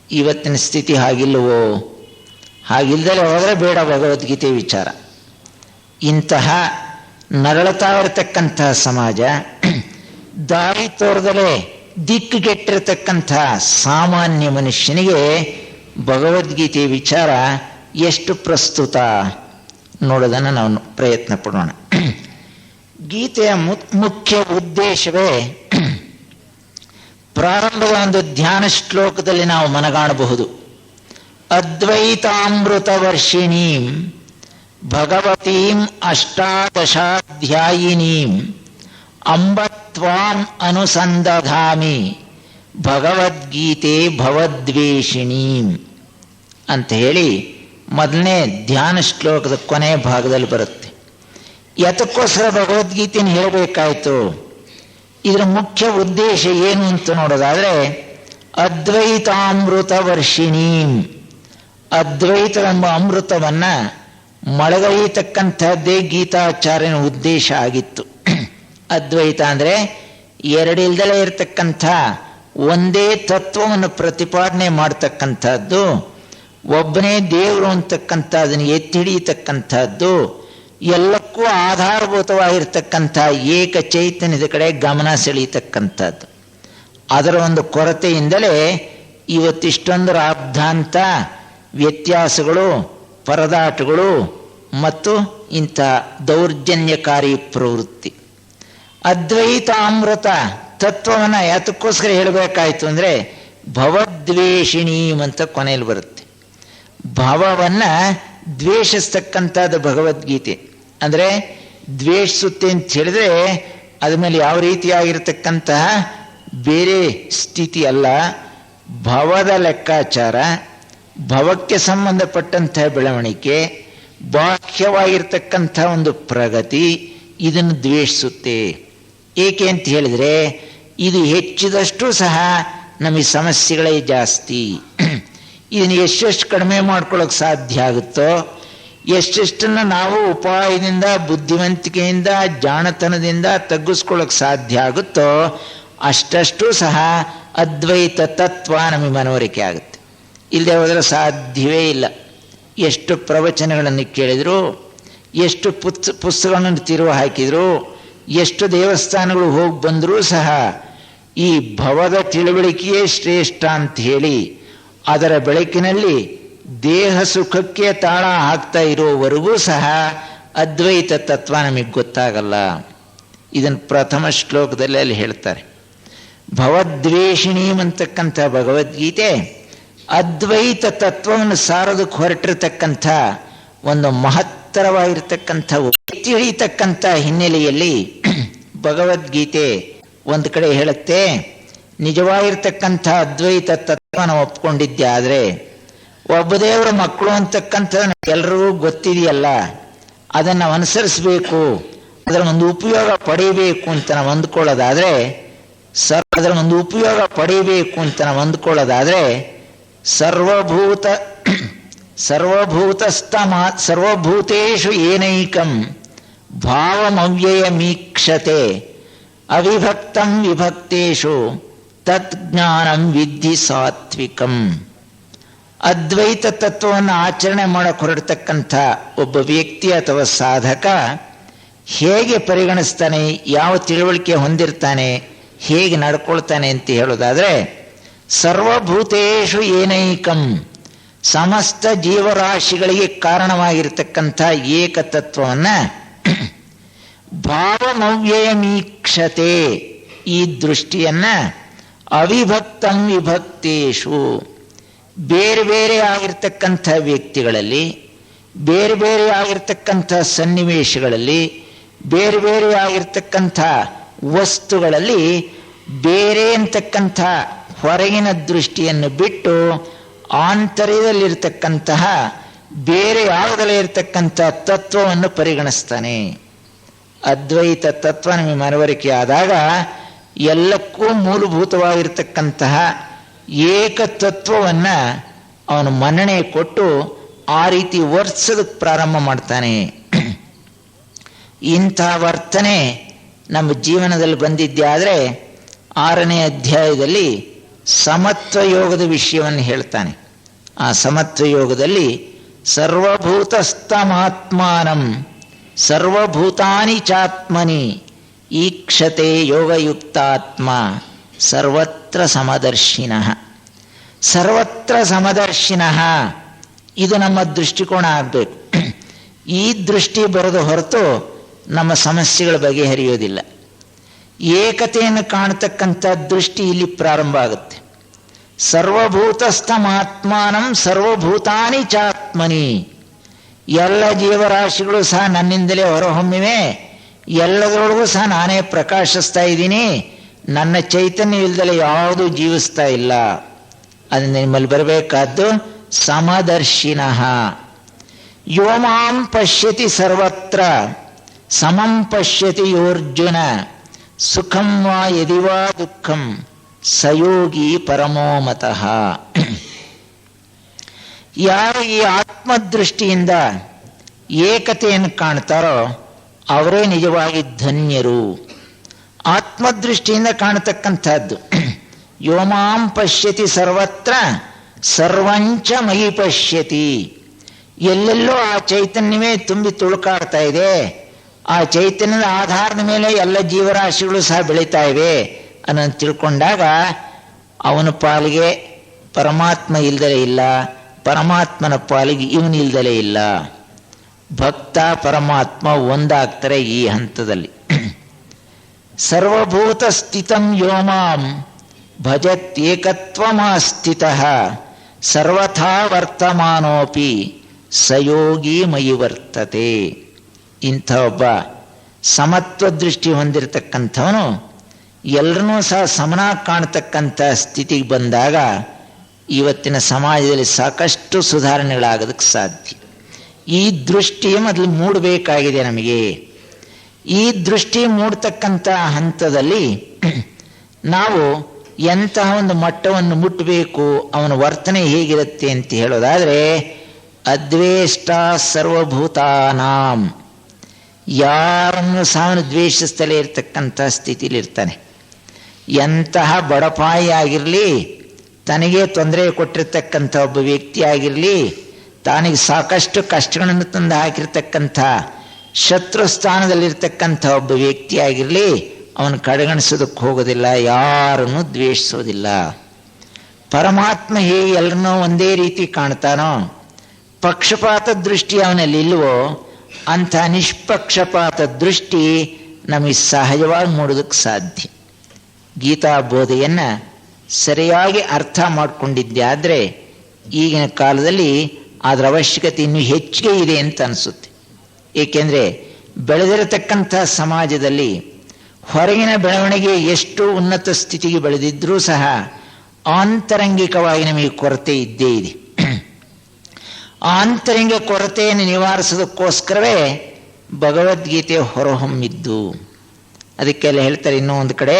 ಇವತ್ತಿನ ಸ್ಥಿತಿ ಹಾಗಿಲ್ಲವೋ? ಹಾಗಿಲ್ಲದಲೇ ಹೋದರೆ ಬೇಡ ಭಗವದ್ಗೀತೆ ವಿಚಾರ. ಇಂತಹ ನರಳತಾ ಇರತಕ್ಕಂತಹ ಸಮಾಜ, ದಾರಿ ತೋರದಲೇ ದಿಕ್ಕುಗೆಟ್ಟಿರತಕ್ಕಂಥ ಸಾಮಾನ್ಯ ಮನುಷ್ಯನಿಗೆ ಭಗವದ್ಗೀತೆ ವಿಚಾರ ಎಷ್ಟು ಪ್ರಸ್ತುತ ನೋಡೋದನ್ನು ನಾವು ಪ್ರಯತ್ನ ಪಡೋಣ. ಗೀತೆಯ ಮುಖ್ಯ ಉದ್ದೇಶವೇ ಪ್ರಾರಂಭದ ಒಂದು ಧ್ಯಾನ ಶ್ಲೋಕದಲ್ಲಿ ನಾವು ಮನಗಾಣಬಹುದು. ಅದ್ವೈತಾಮೃತ ವರ್ಷಿಣೀಂ ಭಗವತೀಂ ಅಷ್ಟಾದಶಾಧ್ಯಾಯಿನೀಂ ಅಂಬತ್ವಾಂ ಅನುಸಂದಧಾಮಿ ಭಗವದ್ಗೀತೆ ಭವದ್ವೇಷಿಣೀಂ ಅಂತ ಹೇಳಿ ಮೊದಲನೇ ಧ್ಯಾನ ಶ್ಲೋಕದ ಕೊನೆ ಭಾಗದಲ್ಲಿ ಬರುತ್ತೆ. ಯಾತಕ್ಕೋಸ್ಕರ ಭಗವದ್ಗೀತೆಯನ್ನು ಹೇಳಬೇಕಾಯಿತು? ಇದರ ಮುಖ್ಯ ಉದ್ದೇಶ ಏನು ಅಂತ ನೋಡೋದಾದರೆ, ಅದ್ವೈತಾಮೃತ ವರ್ಷಿಣೀಂ, ಅದ್ವೈತವೆಂಬ ಅಮೃತವನ್ನು ಮಳಗೈತಕ್ಕಂಥದ್ದೇ ಗೀತಾಚಾರ್ಯನ ಉದ್ದೇಶ ಆಗಿತ್ತು. ಅದ್ವೈತ ಅಂದರೆ ಎರಡಿಲ್ದಲೇ ಇರತಕ್ಕಂಥ ಒಂದೇ ತತ್ವವನ್ನು ಪ್ರತಿಪಾದನೆ ಮಾಡ್ತಕ್ಕಂಥದ್ದು, ಒಬ್ಬನೇ ದೇವರು ಅಂತಕ್ಕಂಥ ಅದನ್ನು ಎತ್ತಿ ಹಿಡಿಯತಕ್ಕಂಥದ್ದು, ಎಲ್ಲಕ್ಕೂ ಆಧಾರಭೂತವಾಗಿರ್ತಕ್ಕಂಥ ಏಕ ಚೈತನ್ಯದ ಕಡೆ ಗಮನ ಸೆಳೀತಕ್ಕಂಥದ್ದು. ಅದರ ಒಂದು ಕೊರತೆಯಿಂದಲೇ ಇವತ್ತಿಷ್ಟೊಂದು ರಾಬ್ಧಾಂತ ವ್ಯತ್ಯಾಸಗಳು, ಪರದಾಟಗಳು ಮತ್ತು ಇಂಥ ದೌರ್ಜನ್ಯಕಾರಿ ಪ್ರವೃತ್ತಿ. ಅದ್ವೈತ ಅಮೃತ ತತ್ವವನ್ನು ಯಾತಕ್ಕೋಸ್ಕರ ಹೇಳಬೇಕಾಯಿತು ಅಂದರೆ ಭವದ್ವೇಷಿಣೀಂ ಅಂತ ಕೊನೆಯಲ್ಲಿ ಬರುತ್ತೆ. ಭವವನ್ನು ದ್ವೇಷಿಸ್ತಕ್ಕಂಥದ್ದು ಭಗವದ್ಗೀತೆ. ಅಂದರೆ ದ್ವೇಷಿಸುತ್ತೆ ಅಂತ ಹೇಳಿದ್ರೆ ಅದ ಮೇಲೆ ಯಾವ ರೀತಿಯಾಗಿರ್ತಕ್ಕಂತಹ ಬೇರೆ ಸ್ಥಿತಿ ಅಲ್ಲ, ಭವದ ಲೆಕ್ಕಾಚಾರ, ಭವಕ್ಕೆ ಸಂಬಂಧಪಟ್ಟಂತಹ ಬೆಳವಣಿಗೆ, ಬಾಹ್ಯವಾಗಿರ್ತಕ್ಕಂಥ ಒಂದು ಪ್ರಗತಿ, ಇದನ್ನು ದ್ವೇಷಿಸುತ್ತೆ. ಏಕೆ ಅಂತ ಹೇಳಿದರೆ ಇದು ಹೆಚ್ಚಿದಷ್ಟು ಸಹ ನಮಗೆ ಸಮಸ್ಯೆಗಳೇ ಜಾಸ್ತಿ. ಇದನ್ನು ಎಷ್ಟೆಷ್ಟು ಕಡಿಮೆ ಮಾಡ್ಕೊಳ್ಳೋಕೆ ಸಾಧ್ಯ ಆಗುತ್ತೋ, ಎಷ್ಟೆಷ್ಟನ್ನು ನಾವು ಉಪಾಯದಿಂದ, ಬುದ್ಧಿವಂತಿಕೆಯಿಂದ, ಜಾಣತನದಿಂದ ತಗ್ಗಿಸ್ಕೊಳ್ಳೋಕೆ ಸಾಧ್ಯ ಆಗುತ್ತೋ ಅಷ್ಟಷ್ಟು ಸಹ ಅದ್ವೈತ ತತ್ವ ನಮಗೆ ಮನವರಿಕೆ ಆಗುತ್ತೆ. ಇಲ್ಲದೆ ಹೋದರೆ ಸಾಧ್ಯವೇ ಇಲ್ಲ. ಎಷ್ಟು ಪ್ರವಚನಗಳನ್ನು ಕೇಳಿದರು, ಎಷ್ಟು ಪುಸ್ತಕಗಳನ್ನು ತಿರುವ ಹಾಕಿದರು, ಎಷ್ಟು ದೇವಸ್ಥಾನಗಳು ಹೋಗಿ ಬಂದರೂ ಸಹ ಈ ಭವದ ತಿಳುವಳಿಕೆಯೇ ಶ್ರೇಷ್ಠ ಅಂತ ಹೇಳಿ ಅದರ ಬೆಳಕಿನಲ್ಲಿ ದೇಹ ಸುಖಕ್ಕೆ ತಾಳ ಹಾಕ್ತಾ ಇರೋವರೆಗೂ ಸಹ ಅದ್ವೈತ ತತ್ವ ನಮಗೆ ಗೊತ್ತಾಗಲ್ಲ. ಇದನ್ನು ಪ್ರಥಮ ಶ್ಲೋಕದಲ್ಲಿ ಅಲ್ಲಿ ಹೇಳ್ತಾರೆ. ಭವದ್ವೇಷಿಣೀಂ ಅಂತಕ್ಕಂಥ ಭಗವದ್ಗೀತೆ ಅದ್ವೈತ ತತ್ವವನ್ನು ಸಾರೋದಕ್ಕೆ ಹೊರಟಿರತಕ್ಕಂಥ ಒಂದು ಮಹತ್ತರವಾಗಿರ್ತಕ್ಕಂಥ ಎತ್ತಿ ಹಿಡಿಯತಕ್ಕಂಥ ಹಿನ್ನೆಲೆಯಲ್ಲಿ ಭಗವದ್ಗೀತೆ ಒಂದು ಕಡೆ ಹೇಳುತ್ತೆ, ನಿಜವಾಗಿರ್ತಕ್ಕಂಥ ಅದ್ವೈತ ತತ್ವನ ಒಪ್ಕೊಂಡಿದ್ದೆ ಆದರೆ ಒಬ್ಬ ದೇವರ ಮಕ್ಕಳು ಅಂತಕ್ಕಂಥದ್ದು ಎಲ್ಲರಿಗೂ ಗೊತ್ತಿದೆಯಲ್ಲ, ಅದನ್ನು ನಾವು ಅನುಸರಿಸಬೇಕು, ಅದರ ಒಂದು ಉಪಯೋಗ ಪಡೆಯಬೇಕು ಅಂತ ನಾವು ಅಂದ್ಕೊಳ್ಳೋದಾದರೆ ಸರ್ವಭೂತೇಷು ಏನೈಕಂ ಭಾವಮವ್ಯಯಮೀಕ್ಷತೆ ಅವಿಭಕ್ತಂ ವಿಭಕ್ತೇಷು ತಜ್ಞಾನಂ ವಿದ್ಧಿ ಸಾತ್ವಿಕಂ. ಅದ್ವೈತ ತತ್ವವನ್ನು ಆಚರಣೆ ಮಾಡಕ್ಕೆ ಹೊರಡ್ತಕ್ಕಂಥ ಒಬ್ಬ ವ್ಯಕ್ತಿ ಅಥವಾ ಸಾಧಕ ಹೇಗೆ ಪರಿಗಣಿಸ್ತಾನೆ, ಯಾವ ತಿಳುವಳಿಕೆ ಹೊಂದಿರ್ತಾನೆ, ಹೇಗೆ ನಡ್ಕೊಳ್ತಾನೆ ಅಂತ ಹೇಳೋದಾದರೆ, ಸರ್ವಭೂತೇಷು ಏನೈಕಂ, ಸಮಸ್ತ ಜೀವರಾಶಿಗಳಿಗೆ ಕಾರಣವಾಗಿರ್ತಕ್ಕಂಥ ಏಕತತ್ವವನ್ನು ಭಾವಮವ್ಯಯಮೀಕ್ಷತೆ, ಈ ದೃಷ್ಟಿಯನ್ನು ಅವಿಭಕ್ತಂ ವಿಭಕ್ತೇಷು, ಬೇರೆ ಬೇರೆ ಆಗಿರ್ತಕ್ಕಂಥ ವ್ಯಕ್ತಿಗಳಲ್ಲಿ, ಬೇರೆ ಬೇರೆ ಆಗಿರ್ತಕ್ಕಂಥ ಸನ್ನಿವೇಶಗಳಲ್ಲಿ, ಬೇರೆ ಬೇರೆಯಾಗಿರ್ತಕ್ಕಂಥ ವಸ್ತುಗಳಲ್ಲಿ ಬೇರೆ ಅಂತಕ್ಕಂಥ ಹೊರಗಿನ ದೃಷ್ಟಿಯನ್ನು ಬಿಟ್ಟು ಆಂತರ್ಯದಲ್ಲಿರ್ತಕ್ಕಂತಹ ಬೇರೆ ಯಾವುದಲ್ಲೇ ಇರತಕ್ಕಂಥ ತತ್ವವನ್ನು ಪರಿಗಣಿಸ್ತಾನೆ. ಅದ್ವೈತ ತತ್ವ ನಮಗೆ ಮನವರಿಕೆ ಆದಾಗ ಎಲ್ಲಕ್ಕೂ ಮೂಲಭೂತವಾಗಿರ್ತಕ್ಕಂತಹ ಏಕತತ್ವವನ್ನು ಅವನು ಮನ್ನಣೆ ಕೊಟ್ಟು ಆ ರೀತಿ ವರ್ತಿಸೋದಕ್ಕೆ ಪ್ರಾರಂಭ ಮಾಡ್ತಾನೆ. ಇಂಥ ವರ್ತನೆ ನಮ್ಮ ಜೀವನದಲ್ಲಿ ಬಂದಿದ್ದೆ ಆದರೆ 6ನೇ ಅಧ್ಯಾಯದಲ್ಲಿ ಸಮತ್ವ ಯೋಗದ ವಿಷಯವನ್ನು ಹೇಳ್ತಾನೆ. ಆ ಸಮತ್ವ ಯೋಗದಲ್ಲಿ ಸರ್ವಭೂತಸ್ಥಮಾತ್ಮಾನಂ ಸರ್ವಭೂತಾನಿ ಚಾತ್ಮನಿ ಈಕ್ಷತೆ ಯೋಗಯುಕ್ತಾತ್ಮ ಸರ್ವತ್ರ ಸಮದರ್ಶಿನಃ. ಸರ್ವತ್ರ ಸಮದರ್ಶಿನಃ ಇದು ನಮ್ಮ ದೃಷ್ಟಿಕೋನ ಆಗಬೇಕು. ಈ ದೃಷ್ಟಿ ಬರೋದು ಹೊರತು ನಮ್ಮ ಸಮಸ್ಯೆಗಳ ಬಗೆಹರಿಯೋದಿಲ್ಲ. ಏಕತೆಯನ್ನು ಕಾಣತಕ್ಕಂಥ ದೃಷ್ಟಿ ಇಲ್ಲಿ ಪ್ರಾರಂಭ ಆಗುತ್ತೆ. ಸರ್ವಭೂತಸ್ಥಮಾತ್ಮಾನಂ ಸರ್ವಭೂತಾನಿ ಚಾತ್ಮನಿ. ಎಲ್ಲ ಜೀವರಾಶಿಗಳು ಸಹ ನನ್ನಿಂದಲೇ ಹೊರಹೊಮ್ಮಿವೆ, ಎಲ್ಲದರೊಳಗೂ ಸಹ ನಾನೇ ಪ್ರಕಾಶಿಸ್ತಾ ಇದ್ದೀನಿ, ನನ್ನ ಚೈತನ್ಯವಿಲ್ಲದಲೇ ಯಾವುದೂ ಜೀವಿಸ್ತಾ ಇಲ್ಲ. ಅದರಿಂದ ನಿಮ್ಮಲ್ಲಿ ಬರಬೇಕಾದ್ದು ಸಮದರ್ಶಿನಃ. ಯೋ ಮಾಂ ಪಶ್ಯತಿ ಸರ್ವತ್ರ ಸಮಂ ಪಶ್ಯತಿ ಯೋರ್ಜುನ ಸುಖಂ ವಾ ಯದಿ ವಾ ದುಃಖಂ ಸಯೋಗಿ ಪರಮೋಮತಃ. ಯಾರು ಈ ಆತ್ಮದೃಷ್ಟಿಯಿಂದ ಏಕತೆಯನ್ನು ಕಾಣ್ತಾರೋ ಅವರೇ ನಿಜವಾಗಿ ಧನ್ಯರು. ಆತ್ಮದೃಷ್ಟಿಯಿಂದ ಕಾಣತಕ್ಕಂಥದ್ದು ಯೋ ಮಾಂ ಪಶ್ಯತಿ ಸರ್ವತ್ರ ಸರ್ವಂಚ ಮಯಿ ಪಶ್ಯತಿ. ಎಲ್ಲೆಲ್ಲೋ ಆ ಚೈತನ್ಯವೇ ತುಂಬಿ ತುಳುಕಾಡ್ತಾ ಇದೆ. ಆ ಚೈತನ್ಯದ ಆಧಾರದ ಮೇಲೆ ಎಲ್ಲ ಜೀವರಾಶಿಗಳು ಸಹ ಬೆಳೀತಾ ಇವೆ ಅನ್ನೋದು ತಿಳ್ಕೊಂಡಾಗ ಅವನ ಪಾಲಿಗೆ ಪರಮಾತ್ಮ ಇಲ್ದಲೇ ಇಲ್ಲ, ಪರಮಾತ್ಮನ ಪಾಲಿಗೆ ಇವನು ಇಲ್ದಲೇ ಇಲ್ಲ. ಭಕ್ತ ಪರಮಾತ್ಮ ಒಂದಾಗ್ತಾರೆ ಈ ಹಂತದಲ್ಲಿ. ಸರ್ವಭೂತ ಸ್ಥಿತಂ ಯೋ ಮಾಂ ಭಜತ್ ಏಕತ್ವಮಾಸ್ಥಿತಃ ಸರ್ವಥಾ ವರ್ತಮಾನೋಪಿ ಸಯೋಗಿ ಮಯಿ ವರ್ತತೆ. ಇಂಥ ಒಬ್ಬ ಸಮತ್ವ ದೃಷ್ಟಿ ಹೊಂದಿರತಕ್ಕಂಥವನು ಎಲ್ಲರನ್ನೂ ಸಹ ಸಮನಾಗಿ ಕಾಣತಕ್ಕಂಥ ಸ್ಥಿತಿಗೆ ಬಂದಾಗ ಇವತ್ತಿನ ಸಮಾಜದಲ್ಲಿ ಸಾಕಷ್ಟು ಸುಧಾರಣೆಗಳಾಗೋದಕ್ಕೆ ಸಾಧ್ಯ. ಈ ದೃಷ್ಟಿ ಮೊದಲು ಮೂಡಬೇಕಾಗಿದೆ ನಮಗೆ. ಈ ದೃಷ್ಟಿ ಮೂಡ್ತಕ್ಕಂಥ ಹಂತದಲ್ಲಿ ನಾವು ಎಂತಹ ಒಂದು ಮಟ್ಟವನ್ನು ಮುಟ್ಟಬೇಕು, ಅವನ ವರ್ತನೆ ಹೇಗಿರುತ್ತೆ ಅಂತ ಹೇಳೋದಾದರೆ ಅದ್ವೇಷ್ಟ ಸರ್ವಭೂತಾನಾಂ. ಯಾರನ್ನು ಸಹ ದ್ವೇಷಿಸ್ತಲೇ ಇರ್ತಕ್ಕಂಥ ಸ್ಥಿತಿಲಿರ್ತಾನೆ. ಎಂತಹ ಬಡಪಾಯಿ ಆಗಿರಲಿ, ತನಗೆ ತೊಂದರೆ ಕೊಟ್ಟಿರ್ತಕ್ಕಂಥ ಒಬ್ಬ ವ್ಯಕ್ತಿ ಆಗಿರಲಿ, ತಾನಿಗೆ ಸಾಕಷ್ಟು ಕಷ್ಟಗಳನ್ನು ತಂದು ಹಾಕಿರ್ತಕ್ಕಂಥ ಶತ್ರು ಸ್ಥಾನದಲ್ಲಿರ್ತಕ್ಕಂಥ ಒಬ್ಬ ವ್ಯಕ್ತಿ ಆಗಿರಲಿ, ಅವನು ಕಡೆಗಣಿಸೋದಕ್ಕೆ ಹೋಗೋದಿಲ್ಲ, ಯಾರನ್ನು ದ್ವೇಷಿಸೋದಿಲ್ಲ. ಪರಮಾತ್ಮ ಹೇಗೆ ಎಲ್ಲರನ್ನೂ ಒಂದೇ ರೀತಿ ಕಾಣ್ತಾನೋ, ಪಕ್ಷಪಾತ ದೃಷ್ಟಿ ಅವನಲ್ಲಿ ಇಲ್ವೋ ಅಂಥ ನಿಷ್ಪಕ್ಷಪಾತ ದೃಷ್ಟಿ ನಮಗೆ ಸಹಜವಾಗಿ ಮೂಡೋದಕ್ಕೆ ಸಾಧ್ಯ. ಗೀತಾ ಬೋಧೆಯನ್ನು ಸರಿಯಾಗಿ ಅರ್ಥ ಮಾಡಿಕೊಂಡಿದ್ದೆ ಆದರೆ ಈಗಿನ ಕಾಲದಲ್ಲಿ ಅದರ ಅವಶ್ಯಕತೆ ಇನ್ನೂ ಹೆಚ್ಚಿಗೆ ಇದೆ ಅಂತ ಅನಿಸುತ್ತೆ. ಏಕೆಂದರೆ ಬೆಳೆದಿರತಕ್ಕಂಥ ಸಮಾಜದಲ್ಲಿ ಹೊರಗಿನ ಬೆಳವಣಿಗೆ ಎಷ್ಟು ಉನ್ನತ ಸ್ಥಿತಿಗೆ ಬೆಳೆದಿದ್ರೂ ಸಹ ಆಂತರಂಗಿಕವಾಗಿ ನಮಗೆ ಕೊರತೆ ಇದ್ದೇ ಇದೆ. ಆಂತರಂಗ ಕೊರತೆಯನ್ನು ನಿವಾರಿಸೋದಕ್ಕೋಸ್ಕರವೇ ಭಗವದ್ಗೀತೆ ಹೊರಹೊಮ್ಮಿದ್ದು. ಅದಕ್ಕೆಲ್ಲ ಹೇಳ್ತಾರೆ ಇನ್ನೂ ಒಂದು ಕಡೆ,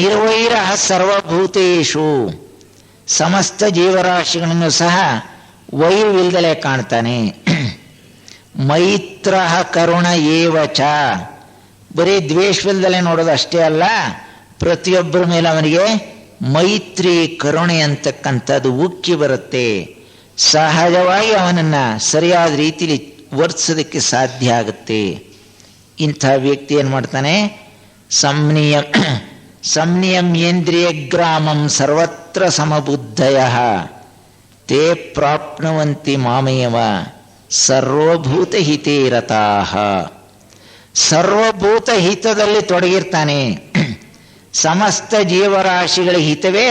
ನಿರ್ವೈರ ಸರ್ವಭೂತೇಷು. ಸಮಸ್ತ ಜೀವರಾಶಿಗಳನ್ನು ಸಹ ವೈರವಿಲ್ದಲೇ ಕಾಣ್ತಾನೆ. ಮೈತ್ರ ಕರುಣ ಏವಚ. ಬರೀ ದ್ವೇಷವಿಲ್ದಲೇ ನೋಡೋದು ಅಷ್ಟೇ ಅಲ್ಲ, ಪ್ರತಿಯೊಬ್ಬರ ಮೇಲೆ ಅವನಿಗೆ ಮೈತ್ರಿ ಕರುಣೆ ಅಂತಕ್ಕಂಥದ್ದು ಉಕ್ಕಿ ಬರುತ್ತೆ. ಸಹಜವಾಗಿ ಅವನನ್ನು ಸರಿಯಾದ ರೀತಿಯಲ್ಲಿ ವರ್ತಿಸೋದಕ್ಕೆ ಸಾಧ್ಯ ಆಗುತ್ತೆ. ಇಂಥ ವ್ಯಕ್ತಿ ಏನು ಮಾಡ್ತಾನೆ, ಸಂನಿಯಮ್ಯೇಂದ್ರಿಯ ಗ್ರಾಮಂ ಸರ್ವತ್ರ ಸಮಬುದ್ಧಯ ತೇ ಪ್ರಾಪ್ನುವಂತಿ ಮಾಮೇವ ಸರ್ವಭೂತ ಹಿತೇ ರತಾಃ. ಸರ್ವಭೂತ ಹಿತದಲ್ಲಿ ತೊಡಗಿರ್ತಾನೆ. ಸಮಸ್ತ ಜೀವರಾಶಿಗಳ ಹಿತವೇ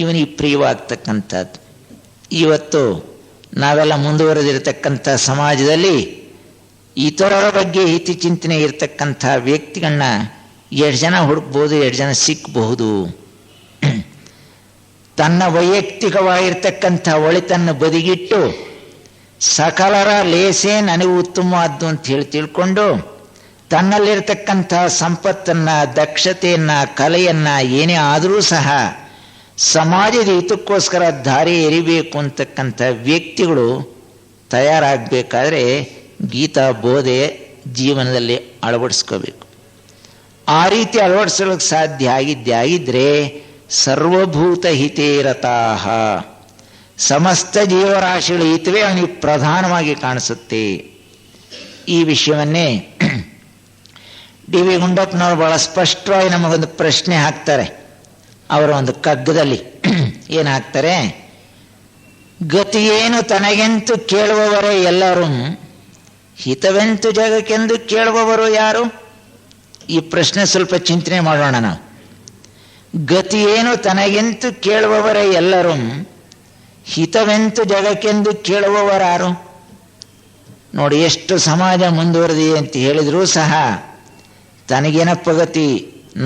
ಇವನಿಗೆ ಇತರರ ಬಗ್ಗೆ ಹಿತ ಚಿಂತನೆ ಇರತಕ್ಕಂಥ ವ್ಯಕ್ತಿಗಳನ್ನ 2 ಜನ ಹುಡುಕ್ಬೋದು, 2 ಜನ ಸಿಕ್ಕಬಹುದು. ತನ್ನ ವೈಯಕ್ತಿಕವಾಗಿರ್ತಕ್ಕಂಥ ಒಳಿತನ್ನು ಬದಿಗಿಟ್ಟು ಸಕಲರ ಲೇಸೇ ನನಗೆ ಉತ್ತಮವಾದ್ದು ಅಂತ ಹೇಳಿ ತಿಳ್ಕೊಂಡು ತನ್ನಲ್ಲಿರ್ತಕ್ಕಂಥ ಸಂಪತ್ತನ್ನು, ದಕ್ಷತೆಯನ್ನು, ಕಲೆಯನ್ನು ಏನೇ ಆದರೂ ಸಹ ಸಮಾಜದ ಹಿತಕ್ಕೋಸ್ಕರ ದಾರಿ ಎರಿಬೇಕು ಅಂತಕ್ಕಂಥ ವ್ಯಕ್ತಿಗಳು ತಯಾರಾಗಬೇಕಾದ್ರೆ ಗೀತಾ ಬೋಧೆ ಜೀವನದಲ್ಲಿ ಅಳವಡಿಸ್ಕೋಬೇಕು. ಆ ರೀತಿ ಅಳವಡಿಸೋಕ್ಕೆ ಸಾಧ್ಯ ಆಗಿದ್ದರೆ ಸರ್ವಭೂತ ಹಿತೇ ರತಾಃ, ಸಮಸ್ತ ಜೀವರಾಶಿಗಳ ಹಿತವೇ ಅವನಿಗೆ ಪ್ರಧಾನವಾಗಿ ಕಾಣಿಸುತ್ತೆ. ಈ ವಿಷಯವನ್ನೇ ಡಿ ವಿ ಗುಂಡಪ್ಪನವರು ಬಹಳ ಸ್ಪಷ್ಟವಾಗಿ ನಮಗೊಂದು ಪ್ರಶ್ನೆ ಹಾಕ್ತಾರೆ. ಅವರ ಒಂದು ಕಗ್ಗದಲ್ಲಿ ಏನು ಹಾಕ್ತಾರೆ? ಗತಿಯೇನು ತನಗೆಂತು ಕೇಳುವವರೇ ಎಲ್ಲರೂ, ಹಿತವೆಂತು ಜಗಕ್ಕೆಂದು ಕೇಳುವವರು ಯಾರು? ಈ ಪ್ರಶ್ನೆ ಸ್ವಲ್ಪ ಚಿಂತನೆ ಮಾಡೋಣ ನಾವು. ಗತಿಯೇನು ತನಗೆಂತು ಕೇಳುವವರೇ ಎಲ್ಲರೂ, ಹಿತವೆಂತು ಜಗಕ್ಕೆಂದು ಕೇಳುವವರಾರು? ನೋಡಿ, ಎಷ್ಟು ಸಮಾಜ ಮುಂದುವರೆದಿದೆ ಅಂತ ಹೇಳಿದರೂ ಸಹ ತನಗೇನಪ್ಪ ಗತಿ,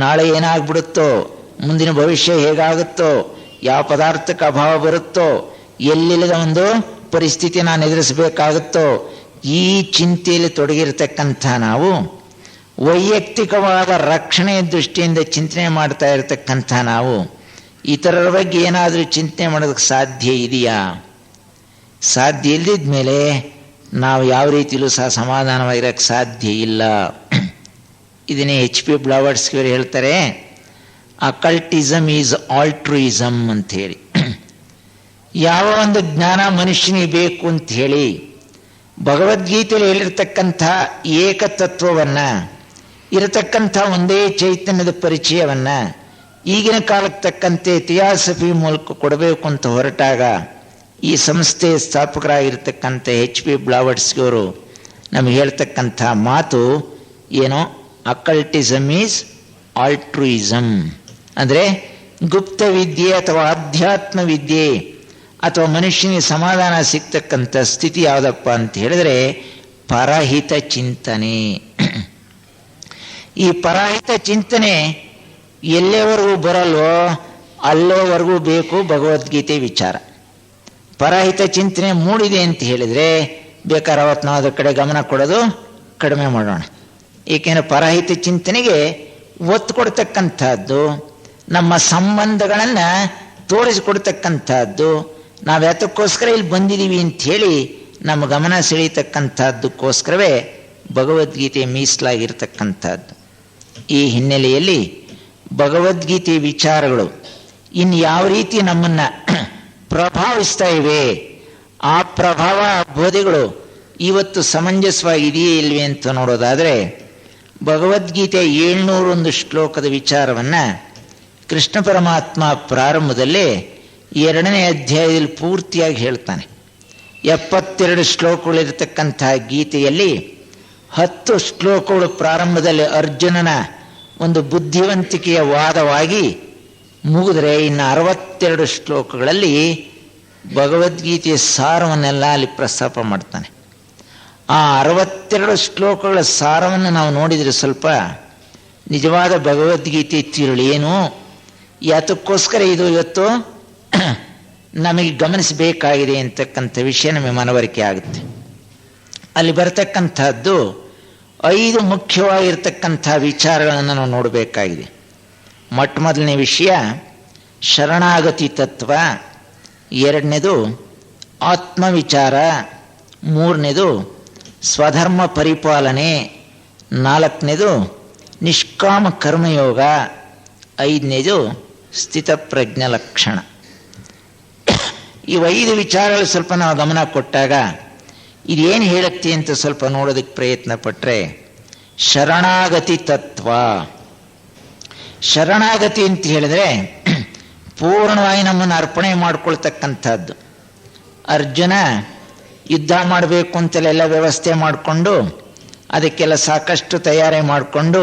ನಾಳೆ ಏನಾಗ್ಬಿಡುತ್ತೋ, ಮುಂದಿನ ಭವಿಷ್ಯ ಹೇಗಾಗುತ್ತೋ, ಯಾವ ಪದಾರ್ಥಕ್ಕೆ ಅಭಾವ ಬರುತ್ತೋ, ಎಲ್ಲಿಲ್ಲದ ಒಂದು ಪರಿಸ್ಥಿತಿ ನಾನು ಎದುರಿಸಬೇಕಾಗುತ್ತೋ, ಈ ಚಿಂತೆಯಲ್ಲಿ ತೊಡಗಿರ್ತಕ್ಕಂಥ ನಾವು ವೈಯಕ್ತಿಕವಾದ ರಕ್ಷಣೆಯ ದೃಷ್ಟಿಯಿಂದ ಚಿಂತನೆ ಮಾಡ್ತಾ ಇರತಕ್ಕಂಥ ನಾವು ಇತರರ ಬಗ್ಗೆ ಏನಾದರೂ ಚಿಂತನೆ ಮಾಡೋದಕ್ಕೆ ಸಾಧ್ಯ ಇದೆಯಾ? ಸಾಧ್ಯ ಇಲ್ಲದಿದ್ದ ಮೇಲೆ ನಾವು ಯಾವ ರೀತಿಯಲ್ಲೂ ಸಹ ಸಮಾಧಾನವಾಗಿರೋಕ್ಕೆ ಸಾಧ್ಯ ಇಲ್ಲ. ಇದನ್ನೇ HP ಬ್ಲಾವರ್ಡ್ಸ್ಕಿಯವರು ಹೇಳ್ತಾರೆ, ಅಕಲ್ಟಿಸಮ್ ಈಸ್ ಆಲ್ಟ್ರುಯಿಸಮ್ ಅಂಥೇಳಿ. ಯಾವ ಒಂದು ಜ್ಞಾನ ಮನುಷ್ಯನಿಗೆ ಬೇಕು ಅಂತ ಹೇಳಿ ಭಗವದ್ಗೀತೆಯಲ್ಲಿ ಹೇಳಿರ್ತಕ್ಕಂಥ ಏಕತತ್ವವನ್ನು, ಇರತಕ್ಕಂಥ ಒಂದೇ ಚೈತನ್ಯದ ಪರಿಚಯವನ್ನು ಈಗಿನ ಕಾಲಕ್ಕೆ ತಕ್ಕಂತೆ ಥಿಯಾಸಫಿ ಮೂಲಕ ಕೊಡಬೇಕು ಅಂತ ಹೊರಟಾಗ ಈ ಸಂಸ್ಥೆಯ ಸ್ಥಾಪಕರಾಗಿರ್ತಕ್ಕಂಥ HP ಬ್ಲಾವರ್ಡ್ಸ್ಕಿಯವರು ನಮಗೆ ಹೇಳ್ತಕ್ಕಂಥ ಮಾತು ಏನೋ, ಅಕಲ್ಟಿಸಮ್ ಈಸ್ ಆಲ್ಟ್ರುಯಿಸಮ್. ಅಂದರೆ ಗುಪ್ತ ವಿದ್ಯೆ ಅಥವಾ ಅಧ್ಯಾತ್ಮ ವಿದ್ಯೆ ಅಥವಾ ಮನುಷ್ಯನಿಗೆ ಸಮಾಧಾನ ಸಿಗ್ತಕ್ಕಂಥ ಸ್ಥಿತಿ ಯಾವುದಪ್ಪ ಅಂತ ಹೇಳಿದ್ರೆ ಪರಹಿತ ಚಿಂತನೆ. ಈ ಪರಹಿತ ಚಿಂತನೆ ಎಲ್ಲೆವರೆಗೂ ಬರಲ್ವೋ ಅಲ್ಲೋವರೆಗೂ ಬೇಕು ಭಗವದ್ಗೀತೆ ವಿಚಾರ. ಪರಹಿತ ಚಿಂತನೆ ಮೂಡಿದೆ ಅಂತ ಹೇಳಿದರೆ ಬೇಕಾದ್ರೆ ಅವತ್ತು ನಾವು ಅದರ ಕಡೆ ಗಮನ ಕೊಡೋದು ಕಡಿಮೆ ಮಾಡೋಣ. ಏಕೆಂದರೆ ಪರಹಿತ ಚಿಂತನೆಗೆ ಒತ್ತು ಕೊಡ್ತಕ್ಕಂಥದ್ದು, ನಮ್ಮ ಸಂಬಂಧಗಳನ್ನು ತೋರಿಸಿಕೊಡ್ತಕ್ಕಂಥದ್ದು, ನಾವು ಯಾತಕ್ಕೋಸ್ಕರ ಇಲ್ಲಿ ಬಂದಿದ್ದೀವಿ ಅಂಥೇಳಿ ನಮ್ಮ ಗಮನ ಸೆಳೀತಕ್ಕಂಥದ್ದಕ್ಕೋಸ್ಕರವೇ ಭಗವದ್ಗೀತೆ ಮೀಸಲಾಗಿರ್ತಕ್ಕಂಥದ್ದು. ಈ ಹಿನ್ನೆಲೆಯಲ್ಲಿ ಭಗವದ್ಗೀತೆ ವಿಚಾರಗಳು ಇನ್ನು ಯಾವ ರೀತಿ ನಮ್ಮನ್ನು ಪ್ರಭಾವಿಸ್ತಾ ಇವೆ, ಆ ಪ್ರಭಾವ ಬೋಧೆಗಳು ಇವತ್ತು ಸಮಂಜಸವಾಗಿದೆಯೇ ಇಲ್ವೇ ಅಂತ ನೋಡೋದಾದರೆ ಭಗವದ್ಗೀತೆ 701 ಶ್ಲೋಕದ ವಿಚಾರವನ್ನು ಕೃಷ್ಣ ಪರಮಾತ್ಮ ಪ್ರಾರಂಭದಲ್ಲೇ 2ನೇ ಅಧ್ಯಾಯದಲ್ಲಿ ಪೂರ್ತಿಯಾಗಿ ಹೇಳ್ತಾನೆ. 72 ಶ್ಲೋಕಗಳಿರ್ತಕ್ಕಂಥ ಗೀತೆಯಲ್ಲಿ 10 ಶ್ಲೋಕಗಳು ಪ್ರಾರಂಭದಲ್ಲಿ ಅರ್ಜುನನ ಒಂದು ಬುದ್ಧಿವಂತಿಕೆಯ ವಾದವಾಗಿ ಮುಗಿದ್ರೆ ಇನ್ನು 62 ಶ್ಲೋಕಗಳಲ್ಲಿ ಭಗವದ್ಗೀತೆಯ ಸಾರವನ್ನೆಲ್ಲ ಅಲ್ಲಿ ಪ್ರಸ್ತಾಪ ಮಾಡ್ತಾನೆ. ಆ 62 ಶ್ಲೋಕಗಳ ಸಾರವನ್ನು ನಾವು ನೋಡಿದರೆ ಸ್ವಲ್ಪ ನಿಜವಾದ ಭಗವದ್ಗೀತೆ ತಿರುಳು ಏನು, ಯಾತಕ್ಕೋಸ್ಕರ ಇದು ಇವತ್ತು ನಮಗೆ ಗಮನಿಸಬೇಕಾಗಿದೆ ಅಂತಕ್ಕಂಥ ವಿಷಯ ನಮಗೆ ಮನವರಿಕೆ ಆಗುತ್ತೆ. ಅಲ್ಲಿ ಬರತಕ್ಕಂಥದ್ದು 5 ಮುಖ್ಯವಾಗಿರ್ತಕ್ಕಂಥ ವಿಚಾರಗಳನ್ನು ನಾವು ನೋಡಬೇಕಾಗಿದೆ. ಮೊದಲನೇ ವಿಷಯ ಶರಣಾಗತಿ ತತ್ವ, 2ನೇದು ಆತ್ಮವಿಚಾರ, 3ನೇದು ಸ್ವಧರ್ಮ ಪರಿಪಾಲನೆ, 4ನೇದು ನಿಷ್ಕಾಮ ಕರ್ಮಯೋಗ, 5ನೇದು ಸ್ಥಿತಪ್ರಜ್ಞ ಲಕ್ಷಣ. ಈ 5 ವಿಚಾರಗಳು ಸ್ವಲ್ಪ ನಾವು ಗಮನ ಕೊಟ್ಟಾಗ ಇದೇನು ಹೇಳುತ್ತೆ ಅಂತ ಸ್ವಲ್ಪ ನೋಡೋದಕ್ಕೆ ಪ್ರಯತ್ನ ಪಟ್ಟರೆ, ಶರಣಾಗತಿ ತತ್ವ. ಶರಣಾಗತಿ ಅಂತ ಹೇಳಿದ್ರೆ ಪೂರ್ಣವಾಗಿ ನಮ್ಮನ್ನು ಅರ್ಪಣೆ ಮಾಡ್ಕೊಳ್ತಕ್ಕಂಥದ್ದು. ಅರ್ಜುನ ಯುದ್ಧ ಮಾಡಬೇಕು ಅಂತಲೆಲ್ಲ ವ್ಯವಸ್ಥೆ ಮಾಡಿಕೊಂಡು ಅದಕ್ಕೆಲ್ಲ ಸಾಕಷ್ಟು ತಯಾರಿ ಮಾಡಿಕೊಂಡು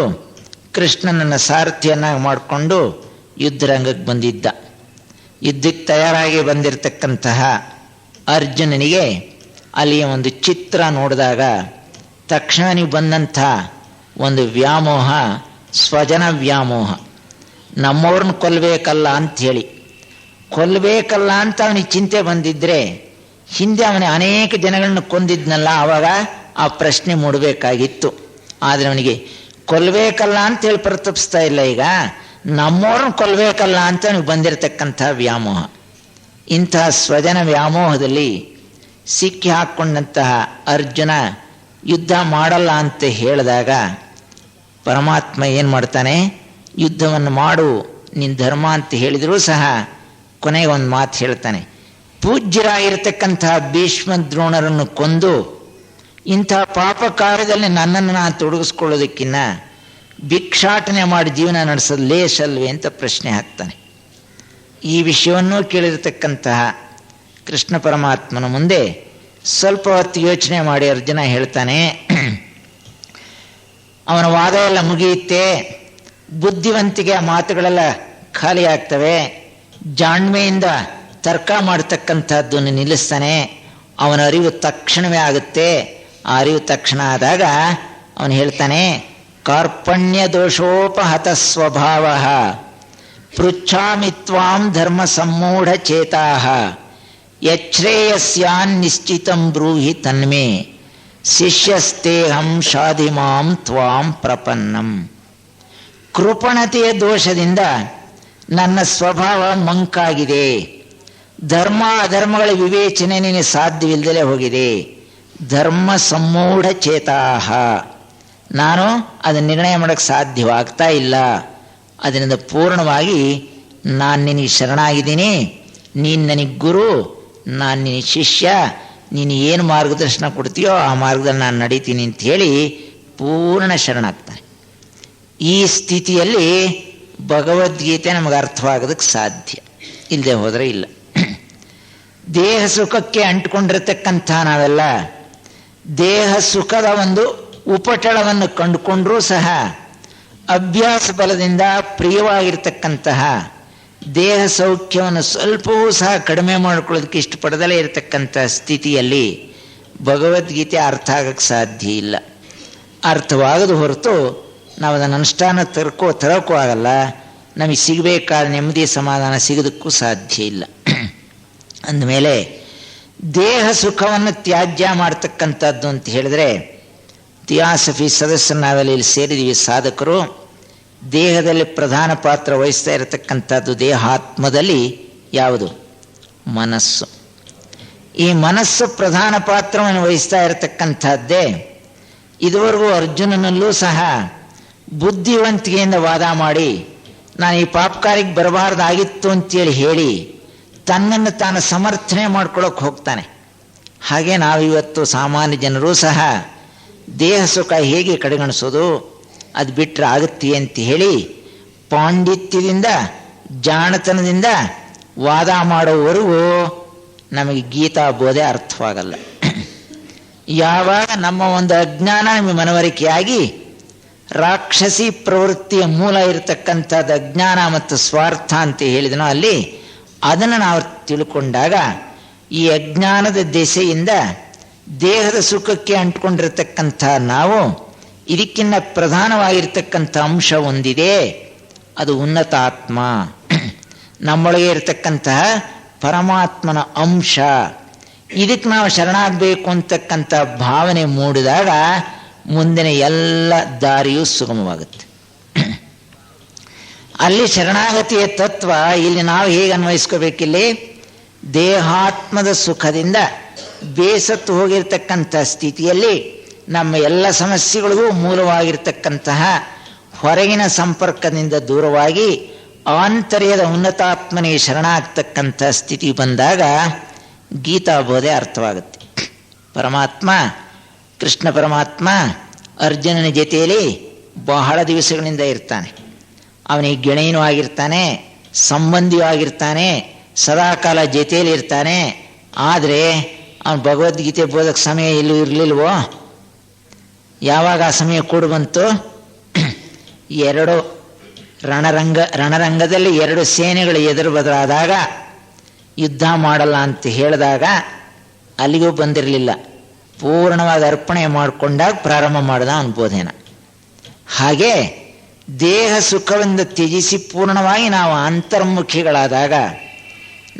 ಕೃಷ್ಣನನ್ನು ಸಾರಥಿಯನ್ನಾಗಿ ಮಾಡಿಕೊಂಡು ಯುದ್ಧರಂಗಕ್ಕೆ ಬಂದಿದ್ದ. ಯುದ್ಧಕ್ಕೆ ತಯಾರಾಗಿ ಬಂದಿರತಕ್ಕಂತಹ ಅರ್ಜುನನಿಗೆ ಅಲ್ಲಿಯ ಒಂದು ಚಿತ್ರ ನೋಡಿದಾಗ ತಕ್ಷಣ ನೀವು ಬಂದಂಥ ಒಂದು ವ್ಯಾಮೋಹ ಸ್ವಜನ ವ್ಯಾಮೋಹ. ನಮ್ಮವ್ರನ್ನ ಕೊಲ್ಲಬೇಕಲ್ಲ ಅಂಥೇಳಿ, ಕೊಲ್ಲಬೇಕಲ್ಲ ಅಂತ ಅವನಿಗೆ ಚಿಂತೆ ಬಂದಿದ್ದರೆ ಹಿಂದೆ ಅವನ ಅನೇಕ ಜನಗಳನ್ನ ಕೊಂದಿದ್ನಲ್ಲ, ಆವಾಗ ಆ ಪ್ರಶ್ನೆ ಮೂಡಬೇಕಾಗಿತ್ತು. ಆದರೆ ಅವನಿಗೆ ಕೊಲ್ಲಬೇಕಲ್ಲ ಅಂತೇಳಿ ಪ್ರತಪಿಸ್ತಾ ಇಲ್ಲ, ಈಗ ನಮ್ಮವ್ರನ್ನ ಕೊಲ್ಲಬೇಕಲ್ಲ ಅಂತ ಅವನಿಗೆ ಬಂದಿರತಕ್ಕಂಥ ವ್ಯಾಮೋಹ. ಇಂತಹ ಸ್ವಜನ ವ್ಯಾಮೋಹದಲ್ಲಿ ಸಿಕ್ಕಿ ಹಾಕ್ಕೊಂಡಂತಹ ಅರ್ಜುನ ಯುದ್ಧ ಮಾಡಲ್ಲ ಅಂತ ಹೇಳಿದಾಗ ಪರಮಾತ್ಮ ಏನು ಮಾಡ್ತಾನೆ, ಯುದ್ಧವನ್ನು ಮಾಡು ನಿನ್ನ ಧರ್ಮ ಅಂತ ಹೇಳಿದರೂ ಸಹ ಕೊನೆಗೆ ಒಂದು ಮಾತು ಹೇಳ್ತಾನೆ, ಪೂಜ್ಯರಾಗಿರ್ತಕ್ಕಂತಹ ಭೀಷ್ಮ ದ್ರೋಣರನ್ನು ಕೊಂದು ಇಂಥ ಪಾಪ ಕಾರ್ಯದಲ್ಲಿ ನನ್ನನ್ನು ನಾನು ತೊಡಗಿಸ್ಕೊಳ್ಳೋದಕ್ಕಿನ್ನ ಭಿಕ್ಷಾಟನೆ ಮಾಡಿ ಜೀವನ ನಡೆಸೋದು ಲೇಸಲ್ವೇ ಅಂತ ಪ್ರಶ್ನೆ ಹಾಕ್ತಾನೆ. ಈ ವಿಷಯವನ್ನೂ ಕೇಳಿರತಕ್ಕಂತಹ ಕೃಷ್ಣ ಪರಮಾತ್ಮನ ಮುಂದೆ ಸ್ವಲ್ಪ ಹೊತ್ತು ಯೋಚನೆ ಮಾಡಿ ಅರ್ಜುನ ಹೇಳ್ತಾನೆ, ಅವನ ವಾದ ಎಲ್ಲ ಮುಗಿಯುತ್ತೆ, ಬುದ್ಧಿವಂತಿಕೆ ಮಾತುಗಳೆಲ್ಲ ಖಾಲಿ ಆಗ್ತವೆ, ಜಾಣ್ಮೆಯಿಂದ ತರ್ಕ ಮಾಡ್ತಕ್ಕಂಥದ್ದನ್ನು ನಿಲ್ಲಿಸ್ತಾನೆ, ಅವನ ಅರಿವು ತಕ್ಷಣವೇ ಆಗುತ್ತೆ. ಆ ಅರಿವು ತಕ್ಷಣ ಆದಾಗ ಅವನು ಹೇಳ್ತಾನೆ, ಕಾರ್ಪಣ್ಯ ದೋಷೋಪಹತ ಸ್ವಭಾವ ಪೃಚ್ಛಾಮಿ ತ್ವಾಂ ಧರ್ಮ ಸಮ್ಮೂಢ ಚೇತಾಃ ಯಚ್ಛ್ರೇಯಸ್ಯಾನ್ ನಿಶ್ಚಿತಂ ಬ್ರೂಹಿ ತನ್ಮೇ ಶಿಷ್ಯಸ್ತೇಹಂ ಶಾಧಿಮಾಂ ತ್ವಾಂ ಪ್ರಪನ್ನಂ. ಕೃಪಣತೆಯ ದೋಷದಿಂದ ನನ್ನ ಸ್ವಭಾವ ಮಂಕಾಗಿದೆ, ಧರ್ಮ ಅಧರ್ಮಗಳ ವಿವೇಚನೆ ನಿನಗೆ ಸಾಧ್ಯವಿಲ್ಲದಲೇ ಹೋಗಿದೆ. ಧರ್ಮ ಸಮ್ಮೂಢ ಚೇತಾಹ, ನಾನು ಅದನ್ನು ನಿರ್ಣಯ ಮಾಡೋಕ್ಕೆ ಸಾಧ್ಯವಾಗ್ತಾ ಇಲ್ಲ. ಅದರಿಂದ ಪೂರ್ಣವಾಗಿ ನಾನು ನಿನಗೆ ಶರಣಾಗಿದ್ದೀನಿ, ನೀನು ನನಗೆ ಗುರು, ನಾನು ನಿನಗೆ ಶಿಷ್ಯ, ನೀನು ಏನು ಮಾರ್ಗದರ್ಶನ ಕೊಡ್ತೀಯೋ ಆ ಮಾರ್ಗದಲ್ಲಿ ನಾನು ನಡೀತೀನಿ ಅಂತ ಹೇಳಿ ಪೂರ್ಣ ಶರಣಾಗ್ತಾನೆ. ಈ ಸ್ಥಿತಿಯಲ್ಲಿ ಭಗವದ್ಗೀತೆ ನಮಗೆ ಅರ್ಥವಾಗೋದಕ್ಕೆ ಸಾಧ್ಯ, ಇಲ್ಲದೆ ಹೋದರೆ ಇಲ್ಲ. ದೇಹ ಸುಖಕ್ಕೆ ಅಂಟ್ಕೊಂಡಿರತಕ್ಕಂಥ ನಾವೆಲ್ಲ ದೇಹ ಸುಖದ ಒಂದು ಉಪಟಳವನ್ನು ಕಂಡುಕೊಂಡರೂ ಸಹ ಅಭ್ಯಾಸ ಬಲದಿಂದ ಪ್ರಿಯವಾಗಿರ್ತಕ್ಕಂತಹ ದೇಹ ಸೌಖ್ಯವನ್ನು ಸ್ವಲ್ಪವೂ ಸಹ ಕಡಿಮೆ ಮಾಡ್ಕೊಳ್ಳೋದಕ್ಕೆ ಇಷ್ಟಪಡದಲೇ ಇರತಕ್ಕಂಥ ಸ್ಥಿತಿಯಲ್ಲಿ ಭಗವದ್ಗೀತೆ ಅರ್ಥ ಆಗಕ್ಕೆ ಸಾಧ್ಯ ಇಲ್ಲ. ಅರ್ಥವಾಗದು ಹೊರತು ನಾವು ಅದನ್ನು ಅನುಷ್ಠಾನ ತರೋಕ್ಕೂ ಆಗಲ್ಲ, ನಮಗೆ ಸಿಗಬೇಕಾದ ನೆಮ್ಮದಿ ಸಮಾಧಾನ ಸಿಗೋದಕ್ಕೂ ಸಾಧ್ಯ ಇಲ್ಲ. ಅಂದಮೇಲೆ ದೇಹ ಸುಖವನ್ನು ತ್ಯಾಜ್ಯ ಮಾಡ್ತಕ್ಕಂಥದ್ದು ಅಂತ ಹೇಳಿದ್ರೆ, ಥಿಯಾಸಫಿ ಸದಸ್ಯರು ನಾವೆಲ್ಲ ಇಲ್ಲಿ ಸೇರಿದ್ದೀವಿ ಸಾಧಕರು. ದೇಹದಲ್ಲಿ ಪ್ರಧಾನ ಪಾತ್ರ ವಹಿಸ್ತಾ ಇರತಕ್ಕಂಥದ್ದು ದೇಹಾತ್ಮದಲ್ಲಿ ಯಾವುದು? ಮನಸ್ಸು. ಈ ಮನಸ್ಸು ಪ್ರಧಾನ ಪಾತ್ರವನ್ನು ವಹಿಸ್ತಾ ಇರತಕ್ಕಂಥದ್ದೇ ಇದುವರೆಗೂ ಅರ್ಜುನನಲ್ಲೂ ಸಹ ಬುದ್ಧಿವಂತಿಕೆಯಿಂದ ವಾದ ಮಾಡಿ ನಾನು ಈ ಪಾಪಕಾರಿಗೆ ಬರಬಾರ್ದಾಗಿತ್ತು ಅಂತೇಳಿ ಹೇಳಿ ತನ್ನನ್ನು ತಾನು ಸಮರ್ಥನೆ ಮಾಡ್ಕೊಳ್ಳೋಕೆ ಹೋಗ್ತಾನೆ. ಹಾಗೆ ನಾವಿವತ್ತು ಸಾಮಾನ್ಯ ಜನರೂ ಸಹ ದೇಹ ಸುಖ ಹೇಗೆ ಕಡೆಗಣಿಸೋದು, ಅದು ಬಿಟ್ಟರೆ ಆಗುತ್ತೆ ಅಂತ ಹೇಳಿ ಪಾಂಡಿತ್ಯದಿಂದ ಜಾಣತನದಿಂದ ವಾದ ಮಾಡೋವರೆಗೂ ನಮಗೆ ಗೀತಾ ಬೋಧೆ ಅರ್ಥವಾಗಲ್ಲ. ಯಾವಾಗ ನಮ್ಮ ಒಂದು ಅಜ್ಞಾನ ನಮಗೆ ಮನವರಿಕೆಯಾಗಿ ರಾಕ್ಷಸಿ ಪ್ರವೃತ್ತಿಯ ಮೂಲ ಇರತಕ್ಕಂಥದ್ದು ಅಜ್ಞಾನ ಮತ್ತು ಸ್ವಾರ್ಥ ಅಂತ ಹೇಳಿದನೋ ಅಲ್ಲಿ ಅದನ್ನು ನಾವು ತಿಳ್ಕೊಂಡಾಗ ಈ ಅಜ್ಞಾನದ ದೆಸೆಯಿಂದ ದೇಹದ ಸುಖಕ್ಕೆ ಅಂಟ್ಕೊಂಡಿರತಕ್ಕಂಥ ನಾವು ಇದಕ್ಕಿನ್ನ ಪ್ರಧಾನವಾಗಿರ್ತಕ್ಕಂಥ ಅಂಶ ಒಂದಿದೆ, ಅದು ಉನ್ನತ ಆತ್ಮ, ನಮ್ಮೊಳಗೆ ಇರತಕ್ಕಂತಹ ಪರಮಾತ್ಮನ ಅಂಶ. ಇದಕ್ಕೆ ನಾವು ಶರಣಾಗಬೇಕು ಅಂತಕ್ಕಂಥ ಭಾವನೆ ಮೂಡಿದಾಗ ಮುಂದಿನ ಎಲ್ಲ ದಾರಿಯೂ ಸುಗಮವಾಗುತ್ತೆ. ಅಲ್ಲಿ ಶರಣಾಗತಿಯ ತತ್ವ ಇಲ್ಲಿ ನಾವು ಹೇಗೆ ಅನ್ವಯಿಸ್ಕೋಬೇಕಿಲ್ಲಿ? ದೇಹಾತ್ಮದ ಸುಖದಿಂದ ಬೇಸತ್ತು ಹೋಗಿರ್ತಕ್ಕಂಥ ಸ್ಥಿತಿಯಲ್ಲಿ ನಮ್ಮ ಎಲ್ಲ ಸಮಸ್ಯೆಗಳಿಗೂ ಮೂಲವಾಗಿರ್ತಕ್ಕಂತಹ ಹೊರಗಿನ ಸಂಪರ್ಕದಿಂದ ದೂರವಾಗಿ ಆಂತರ್ಯದ ಉನ್ನತಾತ್ಮನಿಗೆ ಶರಣಾಗ್ತಕ್ಕಂಥ ಸ್ಥಿತಿ ಬಂದಾಗ ಗೀತಾ ಬೋಧೆ ಅರ್ಥವಾಗುತ್ತೆ. ಪರಮಾತ್ಮ ಕೃಷ್ಣ ಪರಮಾತ್ಮ ಅರ್ಜುನನ ಜೊತೆಯಲ್ಲಿ ಬಹಳ ದಿವಸಗಳಿಂದ ಇರ್ತಾನೆ. ಅವನಿಗೆ ಗೆಳೆಯನೂ ಆಗಿರ್ತಾನೆ, ಸಂಬಂಧಿಯೂ ಆಗಿರ್ತಾನೆ, ಸದಾಕಾಲ ಜೊತೆಯಲ್ಲಿ ಇರ್ತಾನೆ. ಆದರೆ ಅವನು ಭಗವದ್ಗೀತೆ ಬೋಧಕ್ಕೆ ಸಮಯ ಎಲ್ಲೂ ಇರಲಿಲ್ವೋ? ಯಾವಾಗ ಆ ಸಮಯ ಕೂಡು ಬಂತು? ಎರಡು ರಣರಂಗದಲ್ಲಿ ಎರಡು ಸೇನೆಗಳು ಎದುರು ಬದಲಾದಾಗ ಯುದ್ಧ ಮಾಡಲ್ಲ ಅಂತ ಹೇಳಿದಾಗ ಅಲ್ಲಿಗೂ ಬಂದಿರಲಿಲ್ಲ. ಪೂರ್ಣವಾಗಿ ಅರ್ಪಣೆ ಮಾಡಿಕೊಂಡಾಗ ಪ್ರಾರಂಭ ಮಾಡಿದ ಅನುಬೋಧನ. ಹಾಗೆ ದೇಹ ಸುಖವೆಂದು ತ್ಯಜಿಸಿ ಪೂರ್ಣವಾಗಿ ನಾವು ಅಂತರ್ಮುಖಿಗಳಾದಾಗ,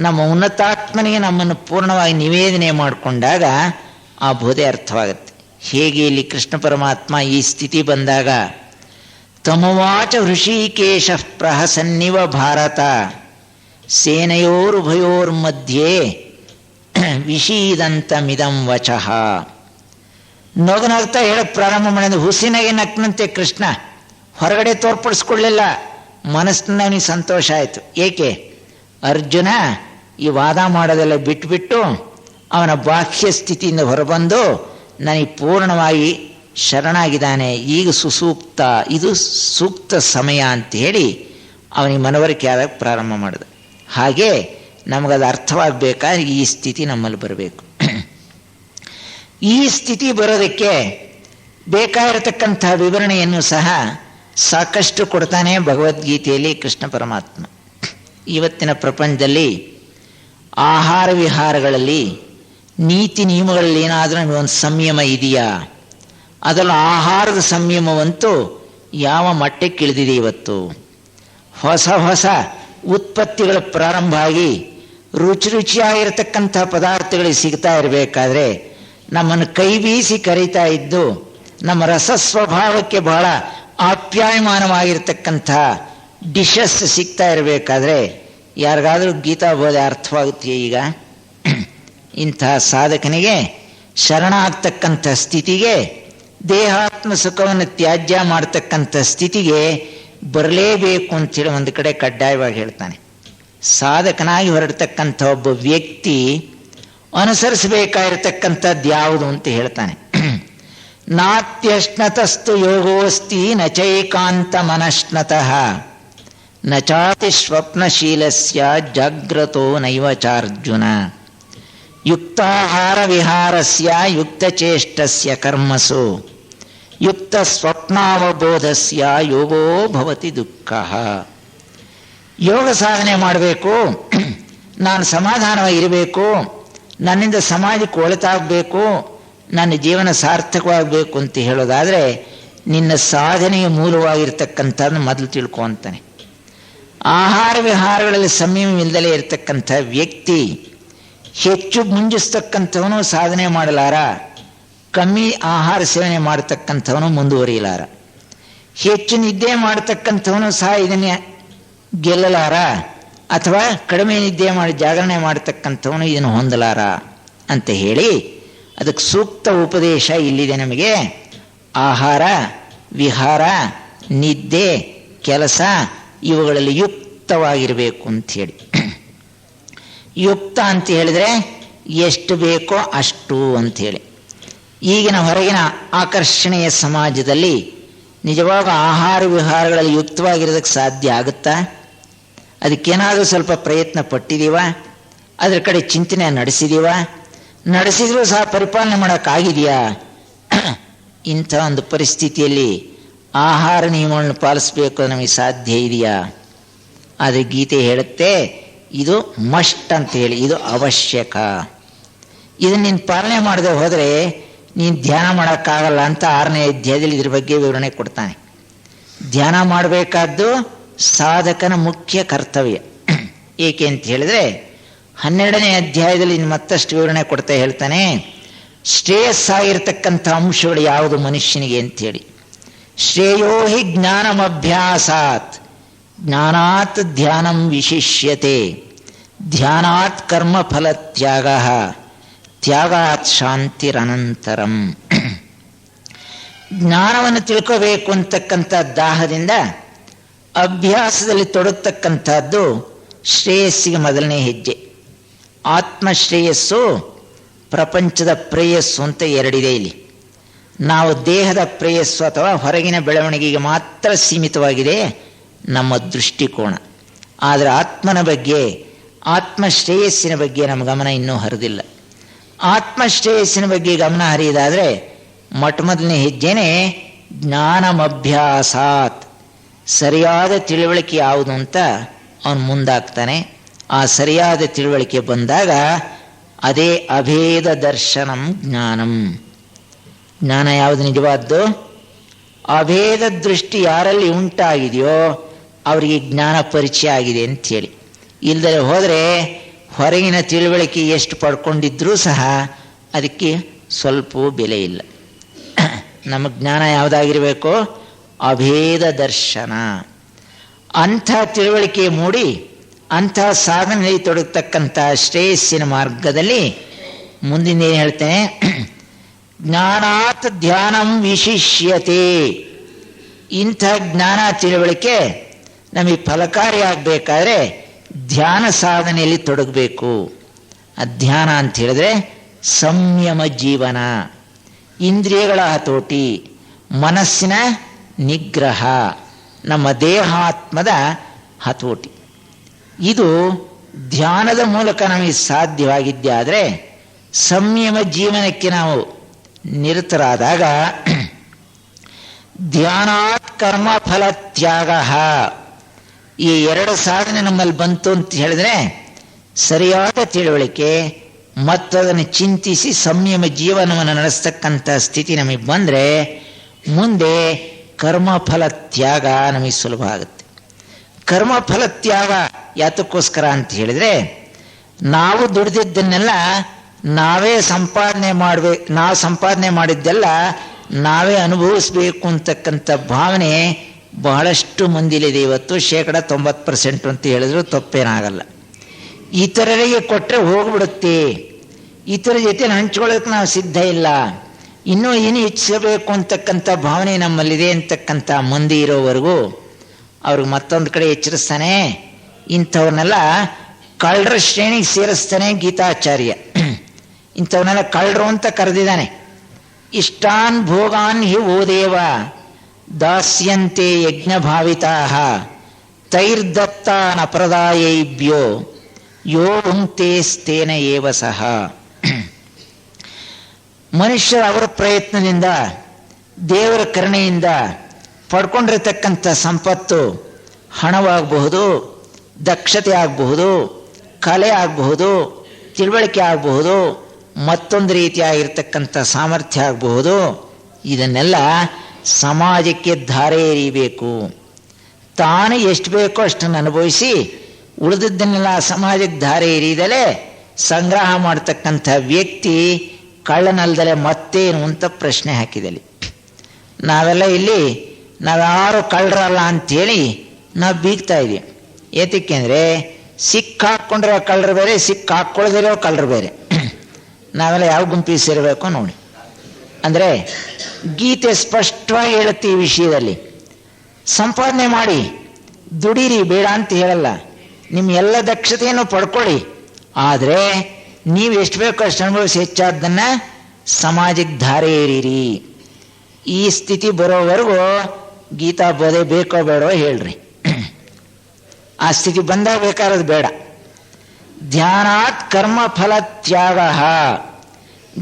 ನಮ್ಮ ಉನ್ನತಾತ್ಮನಿಗೆ ನಮ್ಮನ್ನು ಪೂರ್ಣವಾಗಿ ನಿವೇದನೆ ಮಾಡಿಕೊಂಡಾಗ ಆ ಬೋಧೆ ಅರ್ಥವಾಗುತ್ತೆ. ಹೇಗೆ ಇಲ್ಲಿ ಕೃಷ್ಣ ಪರಮಾತ್ಮ ಈ ಸ್ಥಿತಿ ಬಂದಾಗ ತಮವಾಚ ಹೃಷಿಕೇಶ ಪ್ರಹಸನ್ನಿವ ಭಾರತ ಸೇನೆಯೋರುಭಯೋರ್ಮಧ್ಯೆ ವಿಷೀದಂತಮಿದಂ ವಚಃ. ನಗನಗ್ತಾ ಹೇಳಕ್ಕೆ ಪ್ರಾರಂಭ ಮಾಡಿದ ಹುಸಿನಾಗೆ ನಕ್ನಂತೆ ಕೃಷ್ಣ. ಹೊರಗಡೆ ತೋರ್ಪಡಿಸ್ಕೊಳ್ಳಿಲ್ಲ, ಮನಸ್ಸಿನ ಅವನಿಗೆ ಸಂತೋಷ ಆಯಿತು. ಏಕೆ? ಅರ್ಜುನ ಈ ವಾದ ಮಾಡೋದೆಲ್ಲ ಬಿಟ್ಬಿಟ್ಟು ಅವನ ಬಾಹ್ಯ ಸ್ಥಿತಿಯಿಂದ ಹೊರಬಂದು ನನಗೆ ಪೂರ್ಣವಾಗಿ ಶರಣಾಗಿದ್ದಾನೆ, ಈಗ ಸುಸೂಕ್ತ, ಇದು ಸೂಕ್ತ ಸಮಯ ಅಂತ ಹೇಳಿ ಅವನಿಗೆ ಮನವರಿಕೆ ಆದಾಗ ಪ್ರಾರಂಭ ಮಾಡಿದ. ಹಾಗೆ ನಮಗದು ಅರ್ಥವಾಗಬೇಕಾದ್ರೆ ಈ ಸ್ಥಿತಿ ನಮ್ಮಲ್ಲಿ ಬರಬೇಕು. ಈ ಸ್ಥಿತಿ ಬರೋದಕ್ಕೆ ಬೇಕಾಗಿರತಕ್ಕಂಥ ವಿವರಣೆಯನ್ನು ಸಹ ಸಾಕಷ್ಟು ಕೊಡ್ತಾನೆ ಭಗವದ್ಗೀತೆಯಲ್ಲಿ ಕೃಷ್ಣ ಪರಮಾತ್ಮ. ಇವತ್ತಿನ ಪ್ರಪಂಚದಲ್ಲಿ ಆಹಾರ ವಿಹಾರಗಳಲ್ಲಿ ನೀತಿ ನಿಯಮಗಳಲ್ಲಿ ಏನಾದರೂ ಒಂದು ಸಂಯಮ ಇದೆಯಾ? ಅದರಲ್ಲೂ ಆಹಾರದ ಸಂಯಮವಂತೂ ಯಾವ ಮಟ್ಟಕ್ಕೆ ಇಳಿದಿದೆ ಇವತ್ತು. ಹೊಸ ಹೊಸ ಉತ್ಪತ್ತಿಗಳ ಪ್ರಾರಂಭ ಆಗಿ ರುಚಿ ರುಚಿಯಾಗಿರತಕ್ಕಂಥ ಪದಾರ್ಥಗಳಿಗೆ ಸಿಗ್ತಾ ಇರಬೇಕಾದ್ರೆ ನಮ್ಮನ್ನು ಕೈ ಬೀಸಿ ಕರೀತಾ ಇದ್ದು ನಮ್ಮ ರಸ ಸ್ವಭಾವಕ್ಕೆ ಬಹಳ ಆಪ್ಯಾಯಮಾನವಾಗಿರ್ತಕ್ಕಂಥ ಡಿಶಸ್ ಸಿಗ್ತಾ ಇರಬೇಕಾದ್ರೆ ಯಾರಿಗಾದರೂ ಗೀತಾ ಬೋಧೆ ಅರ್ಥವಾಗುತ್ತೆ? ಈಗ ಇಂಥ ಸಾಧಕನಿಗೆ ಶರಣ ಆಗ್ತಕ್ಕಂಥ ಸ್ಥಿತಿಗೆ, ದೇಹಾತ್ಮ ಸುಖವನ್ನು ತ್ಯಾಜ್ಯ ಮಾಡ್ತಕ್ಕಂಥ ಸ್ಥಿತಿಗೆ ಬರಲೇಬೇಕು ಅಂತೇಳಿ ಒಂದು ಕಡೆ ಕಡ್ಡಾಯವಾಗಿ ಹೇಳ್ತಾನೆ. ಸಾಧಕನಾಗಿ ಹೊರಡ್ತಕ್ಕಂಥ ಒಬ್ಬ ವ್ಯಕ್ತಿ ಅನುಸರಿಸಬೇಕಾಗಿರ್ತಕ್ಕಂಥದ್ದು ಯಾವುದು ಅಂತ ಹೇಳ್ತಾನೆ. ನಾತ್ಯಶ್ನತಸ್ತು ಯೋಗೋಸ್ತಿ ನಚೈಕಾಂತ ಮನಶ್ನತಃ ನಚಾತಿ ಸ್ವಪ್ನಶೀಲಸ್ಯ ಜಾಗ್ರತೋ ನೈವಚಾರ್ಜುನ ಯುಕ್ತಾಹಾರ ವಿಹಾರಸ್ಯ ಯುಕ್ತಚೇಷ್ಟಸ್ಯ ಕರ್ಮಸು ಯುಕ್ತ ಸ್ವಪ್ನಾವಬೋಧಸ್ಯ ಯೋಗೋ ಭವತಿ ದುಃಖಃ. ಯೋಗ ಸಾಧನೆ ಮಾಡಬೇಕು, ನಾನು ಸಮಾಧಾನವಾಗಿರಬೇಕು, ನನ್ನಿಂದ ಸಮಾಜಕ್ಕೆ ಒಳಿತಾಗಬೇಕು, ನನ್ನ ಜೀವನ ಸಾರ್ಥಕವಾಗಬೇಕು ಅಂತ ಹೇಳೋದಾದರೆ ನಿನ್ನ ಸಾಧನೆಯ ಮೂಲವಾಗಿರ್ತಕ್ಕಂಥದ್ದನ್ನು ಮೊದಲು ತಿಳ್ಕೊ ಅಂತಾನೆ. ಆಹಾರ ವಿಹಾರಗಳಲ್ಲಿ ಸಂಯಮವಿಲ್ಲದಲೇ ಇರತಕ್ಕಂಥ ವ್ಯಕ್ತಿ ಹೆಚ್ಚು ಮುಂಜಿಸ್ತಕ್ಕಂಥವನು ಸಾಧನೆ ಮಾಡಲಾರ, ಕಮ್ಮಿ ಆಹಾರ ಸೇವನೆ ಮಾಡತಕ್ಕಂಥವನು ಮುಂದುವರಿಯಲಾರ. ಹೆಚ್ಚು ನಿದ್ದೆ ಮಾಡತಕ್ಕಂಥವನು ಸಹ ಇದನ್ನೇ ಗೆಲ್ಲಲಾರ, ಅಥವಾ ಕಡಿಮೆ ನಿದ್ದೆ ಮಾಡಿ ಜಾಗರಣೆ ಮಾಡತಕ್ಕಂಥವನು ಇದನ್ನು ಹೊಂದಲಾರ ಅಂತ ಹೇಳಿ ಅದಕ್ಕೆ ಸೂಕ್ತ ಉಪದೇಶ ಇಲ್ಲಿದೆ ನಮಗೆ. ಆಹಾರ ವಿಹಾರ ನಿದ್ದೆ ಕೆಲಸ ಇವುಗಳಲ್ಲಿ ಯುಕ್ತವಾಗಿರಬೇಕು ಅಂಥೇಳಿ. ಯುಕ್ತ ಅಂತ ಹೇಳಿದ್ರೆ ಎಷ್ಟು ಬೇಕೋ ಅಷ್ಟು ಅಂಥೇಳಿ. ಈಗಿನ ಹೊರಗಿನ ಆಕರ್ಷಣೆಯ ಸಮಾಜದಲ್ಲಿ ನಿಜವಾಗ ಆಹಾರ ವಿಹಾರಗಳಲ್ಲಿ ಯುಕ್ತವಾಗಿರೋದಕ್ಕೆ ಸಾಧ್ಯ ಆಗುತ್ತಾ? ಅದಕ್ಕೇನಾದರೂ ಸ್ವಲ್ಪ ಪ್ರಯತ್ನ ಪಟ್ಟಿದ್ದೀವ? ಅದರ ಕಡೆ ಚಿಂತನೆ ನಡೆಸಿದೀವ? ನಡೆಸಿದ್ರೂ ಸಹ ಪರಿಪಾಲನೆ ಮಾಡೋಕ್ಕಾಗಿದೆಯಾ? ಇಂಥ ಒಂದು ಪರಿಸ್ಥಿತಿಯಲ್ಲಿ ಆಹಾರ ನಿಯಮಗಳನ್ನು ಪಾಲಿಸಬೇಕು ನಮಗೆ ಸಾಧ್ಯ ಇದೆಯಾ? ಆದರೆ ಗೀತೆ ಹೇಳುತ್ತೆ ಇದು ಮಸ್ಟ್ ಅಂತ ಹೇಳಿ, ಇದು ಅವಶ್ಯಕ. ಇದನ್ನು ನೀನು ಪಾಲನೆ ಮಾಡದೆ ಹೋದರೆ ನೀನು ಧ್ಯಾನ ಮಾಡೋಕ್ಕಾಗಲ್ಲ ಅಂತ 6ನೇ ಅಧ್ಯಾಯದಲ್ಲಿ ಇದ್ರ ಬಗ್ಗೆ ವಿವರಣೆ ಕೊಡ್ತಾನೆ. ಧ್ಯಾನ ಮಾಡಬೇಕಾದ್ದು ಸಾಧಕನ ಮುಖ್ಯ ಕರ್ತವ್ಯ. ಏಕೆ ಅಂತ ಹೇಳಿದ್ರೆ 12ನೇ ಅಧ್ಯಾಯದಲ್ಲಿ ಮತ್ತಷ್ಟು ವಿವರಣೆ ಕೊಡ್ತಾ ಹೇಳ್ತಾನೆ, ಶ್ರೇಯಸ್ಸಾಗಿರ್ತಕ್ಕಂಥ ಅಂಶಗಳು ಯಾವುದು ಮನುಷ್ಯನಿಗೆ ಅಂಥೇಳಿ. ಶ್ರೇಯೋ ಹಿ ಜ್ಞಾನಮಭ್ಯಾಸಾತ್ ಜ್ಞಾನಾತ್ ಧ್ಯಾನಂ ವಿಶಿಷ್ಯತೆ ಧ್ಯಾನಾತ್ ಕರ್ಮಫಲ ತ್ಯಾಗ ತ್ಯಾಗಾತ್ ಶಾಂತಿರನಂತರಂ. ಜ್ಞಾನವನ್ನು ತಿಳ್ಕೋಬೇಕು ಅಂತಕ್ಕಂಥ ದಾಹದಿಂದ ಅಭ್ಯಾಸದಲ್ಲಿ ತೊಡಗತಕ್ಕಂಥದ್ದು ಶ್ರೇಯಸ್ಸಿಗೆ ಮೊದಲನೇ ಹೆಜ್ಜೆ. ಆತ್ಮಶ್ರೇಯಸ್ಸು, ಪ್ರಪಂಚದ ಪ್ರೇಯಸ್ಸು ಅಂತ ಎರಡಿದೆ ಇಲ್ಲಿ. ನಾವು ದೇಹದ ಪ್ರೇಯಸ್ಸು ಅಥವಾ ಹೊರಗಿನ ಬೆಳವಣಿಗೆಗೆ ಮಾತ್ರ ಸೀಮಿತವಾಗಿದೆ ನಮ್ಮ ದೃಷ್ಟಿಕೋನ. ಆದರೆ ಆತ್ಮನ ಬಗ್ಗೆ, ಆತ್ಮಶ್ರೇಯಸ್ಸಿನ ಬಗ್ಗೆ ನಮ್ಮ ಗಮನ ಇನ್ನೂ ಹರಿದಿಲ್ಲ. ಆತ್ಮಶ್ರೇಯಸ್ಸಿನ ಬಗ್ಗೆ ಗಮನ ಹರಿಯೋದಾದರೆ ಮೊಟ್ಟಮೊದಲನೇ ಹೆಜ್ಜೆನೇ ಜ್ಞಾನಮಭ್ಯಾಸಾತ್. ಸರಿಯಾದ ತಿಳುವಳಿಕೆ ಯಾವುದು ಅಂತ ಅವನು ಮುಂದಾಗ್ತಾನೆ. ಆ ಸರಿಯಾದ ತಿಳುವಳಿಕೆ ಬಂದಾಗ ಅದೇ ಅಭೇದ ದರ್ಶನಂ ಜ್ಞಾನಂ. ಜ್ಞಾನ ಯಾವುದು ನಿಜವಾದ್ದು? ಅಭೇದ ದೃಷ್ಟಿ ಯಾರಲ್ಲಿ ಉಂಟಾಗಿದೆಯೋ ಅವರಿಗೆ ಜ್ಞಾನ ಪರಿಚಯ ಆಗಿದೆ ಅಂಥೇಳಿ. ಇಲ್ಲದೆ ಹೋದರೆ ಹೊರಗಿನ ತಿಳುವಳಿಕೆ ಎಷ್ಟು ಪಡ್ಕೊಂಡಿದ್ರೂ ಸಹ ಅದಕ್ಕೆ ಸ್ವಲ್ಪ ಬೆಲೆ ಇಲ್ಲ. ನಮ್ಮ ಜ್ಞಾನ ಯಾವುದಾಗಿರಬೇಕು? ಅಭೇದ ದರ್ಶನ. ಅಂಥ ತಿಳುವಳಿಕೆ ಮೂಡಿ ಅಂಥ ಸಾಧನೆಯಲ್ಲಿ ತೊಡಗತಕ್ಕಂಥ ಶ್ರೇಯಸ್ಸಿನ ಮಾರ್ಗದಲ್ಲಿ ಮುಂದಿನ ಏನು ಹೇಳ್ತೇನೆ, ಜ್ಞಾನಾತ್ ಧ್ಯಾನಂ ವಿಶಿಷ್ಯತೆ. ಇಂಥ ಜ್ಞಾನ ತಿಳುವಳಿಕೆ ನಮಗೆ ಫಲಕಾರಿಯಾಗಬೇಕಾದ್ರೆ ಧ್ಯಾನ ಸಾಧನೆಯಲ್ಲಿ ತೊಡಗಬೇಕು. ಧ್ಯಾನ ಅಂತ ಹೇಳಿದ್ರೆ ಸಂಯಮ ಜೀವನ, ಇಂದ್ರಿಯಗಳ ಹತೋಟಿ, ಮನಸ್ಸಿನ ನಿಗ್ರಹ, ನಮ್ಮ ದೇಹಾತ್ಮದ ಹತೋಟಿ. ಇದು ಧ್ಯಾನದ ಮೂಲಕ ನಮಗೆ ಸಾಧ್ಯವಾಗಿದ್ದೇ ಆದರೆ ಸಂಯಮ ಜೀವನಕ್ಕೆ ನಾವು ನಿರತರಾದಾಗ ಧ್ಯಾನಾತ್ ಕರ್ಮ ಫಲ ತ್ಯಾಗ, ಈ ಎರಡು ಸಾಧನೆ ನಮ್ಮಲ್ಲಿ ಬಂತು ಅಂತ ಹೇಳಿದ್ರೆ ಸರಿಯಾದ ತಿಳುವಳಿಕೆ ಮತ್ತು ಅದನ್ನು ಚಿಂತಿಸಿ ಸಂಯಮ ಜೀವನವನ್ನು ನಡೆಸ್ತಕ್ಕಂಥ ಸ್ಥಿತಿ ನಮಗೆ ಬಂದರೆ ಮುಂದೆ ಕರ್ಮಫಲ ತ್ಯಾಗ ನಮಗೆ ಸುಲಭ ಆಗುತ್ತೆ. ಕರ್ಮಫಲ ತ್ಯಾಗ ಯಾತಕ್ಕೋಸ್ಕರ ಅಂತ ಹೇಳಿದರೆ, ನಾವು ದುಡಿದಿದ್ದನ್ನೆಲ್ಲ ನಾವೇ ಸಂಪಾದನೆ ಮಾಡಬೇಕು, ನಾವು ಸಂಪಾದನೆ ಮಾಡಿದ್ದೆಲ್ಲ ನಾವೇ ಅನುಭವಿಸ್ಬೇಕು ಅಂತಕ್ಕಂಥ ಭಾವನೆ ಬಹಳಷ್ಟು ಮಂದಿಲಿದೆ. ಇವತ್ತು 90% ಅಂತ ಹೇಳಿದ್ರು ತಪ್ಪೇನಾಗಲ್ಲ. ಇತರರಿಗೆ ಕೊಟ್ಟರೆ ಹೋಗ್ಬಿಡುತ್ತೆ, ಇತರ ಜೊತೆ ಹಂಚ್ಕೊಳ್ಳೋಕೆ ನಾವು ಸಿದ್ಧ ಇಲ್ಲ, ಇನ್ನೂ ಏನು ಹೆಚ್ಚಿಸಬೇಕು ಅಂತಕ್ಕಂಥ ಭಾವನೆ ನಮ್ಮಲ್ಲಿದೆ ಅಂತಕ್ಕಂಥ ಮಂದಿ ಇರೋವರೆಗೂ ಅವ್ರಿಗೆ ಮತ್ತೊಂದು ಕಡೆ ಎಚ್ಚರಿಸ್ತಾನೆ. ಇಂಥವ್ರನ್ನೆಲ್ಲ ಕಳ್ಳರ ಶ್ರೇಣಿಗೆ ಸೇರಿಸ್ತಾನೆ ಗೀತಾಚಾರ್ಯ. ಇಂಥವನ್ನೆಲ್ಲ ಕಳ್ಳರು ಅಂತ ಕರೆದಿದ್ದಾನೆ. ಇಷ್ಟಾನ್ ಭೋಗಾನ್ ಹಿ ಓ ದೇವ ದಾಸ್ಯಂತೆ ಯಜ್ಞಭಾವಿತಾ ತೈರ್ದತ್ತಾನ್ ಅಪರದಾಯೈಭ್ಯೋ ಯೋ ಭುಂಕ್ತೆ ಸ್ಥೇನ ಏವ ಸಹ. ಮನುಷ್ಯರು ಅವರ ಪ್ರಯತ್ನದಿಂದ ದೇವರ ಕರುಣೆಯಿಂದ ಪಡ್ಕೊಂಡಿರತಕ್ಕಂಥ ಸಂಪತ್ತು ಹಣವಾಗಬಹುದು, ದಕ್ಷತೆ ಆಗಬಹುದು, ಕಲೆ ಆಗಬಹುದು, ತಿಳುವಳಿಕೆ ಆಗಬಹುದು, ಮತ್ತೊಂದು ರೀತಿಯಾಗಿರ್ತಕ್ಕಂಥ ಸಾಮರ್ಥ್ಯ ಆಗಬಹುದು. ಇದನ್ನೆಲ್ಲ ಸಮಾಜಕ್ಕೆ ಧಾರೆ ಎರಿಬೇಕು. ತಾನು ಎಷ್ಟು ಬೇಕೋ ಅಷ್ಟನ್ನು ಅನುಭವಿಸಿ ಉಳಿದದ್ದನ್ನೆಲ್ಲ ಸಮಾಜಕ್ಕೆ ಧಾರೆ ಎರಿದಲೇ ಸಂಗ್ರಹ ಮಾಡ್ತಕ್ಕಂಥ ವ್ಯಕ್ತಿ ಕಳ್ಳನಲ್ದಲೆ ಮತ್ತೇನು ಅಂತ ಪ್ರಶ್ನೆ ಹಾಕಿದಲ್ಲಿ. ನಾವೆಲ್ಲ ಇಲ್ಲಿ ನಾವ್ಯಾರು ಕಳ್ಳರಲ್ಲ ಅಂಥೇಳಿ ನಾವು ಬೀಗ್ತಾ ಇದ್ದೀವಿ. ಏತಕ್ಕೆ ಅಂದರೆ ಸಿಕ್ಕಾಕ್ಕೊಂಡಿರೋ ಕಳ್ಳರು ಬೇರೆ, ಸಿಕ್ಕಾಕ್ಕೊಳ್ಳದಿರೋ ಕಳ್ಳರು ಬೇರೆ. ನಾವೆಲ್ಲ ಯಾವ ಗುಂಪಿಗೆ ಸೇರಬೇಕು ನೋಡಿ. ಅಂದರೆ ಗೀತೆ ಸ್ಪಷ್ಟವಾಗಿ ಹೇಳುತ್ತೆ ಈ ವಿಷಯದಲ್ಲಿ. ಸಂಪಾದನೆ ಮಾಡಿ ದುಡೀರಿ, ಬೇಡ ಅಂತ ಹೇಳಲ್ಲ. ನಿಮ್ಮ ಎಲ್ಲ ದಕ್ಷತೆಯನ್ನು ಪಡ್ಕೊಳ್ಳಿ, ಆದರೆ ನೀವು ಎಷ್ಟು ಬೇಕೋ ಅಷ್ಟು ಅನುಭವಿಸಿ ಹೆಚ್ಚಾದ್ದನ್ನು ಸಮಾಜಕ್ಕೆ ಧಾರೆ ಏರಿರಿ. ಈ ಸ್ಥಿತಿ ಬರೋವರೆಗೂ ಗೀತಾ ಬೋಧೆ ಬೇಕೋ ಬೇಡೋ ಹೇಳ್ರಿ. ಆ ಸ್ಥಿತಿ ಬಂದಾಗ ಬೇಕಾರದು ಬೇಡ. ಧ್ಯಾನಾತ್ ಕರ್ಮ ಫಲ ತ್ಯಾಗ.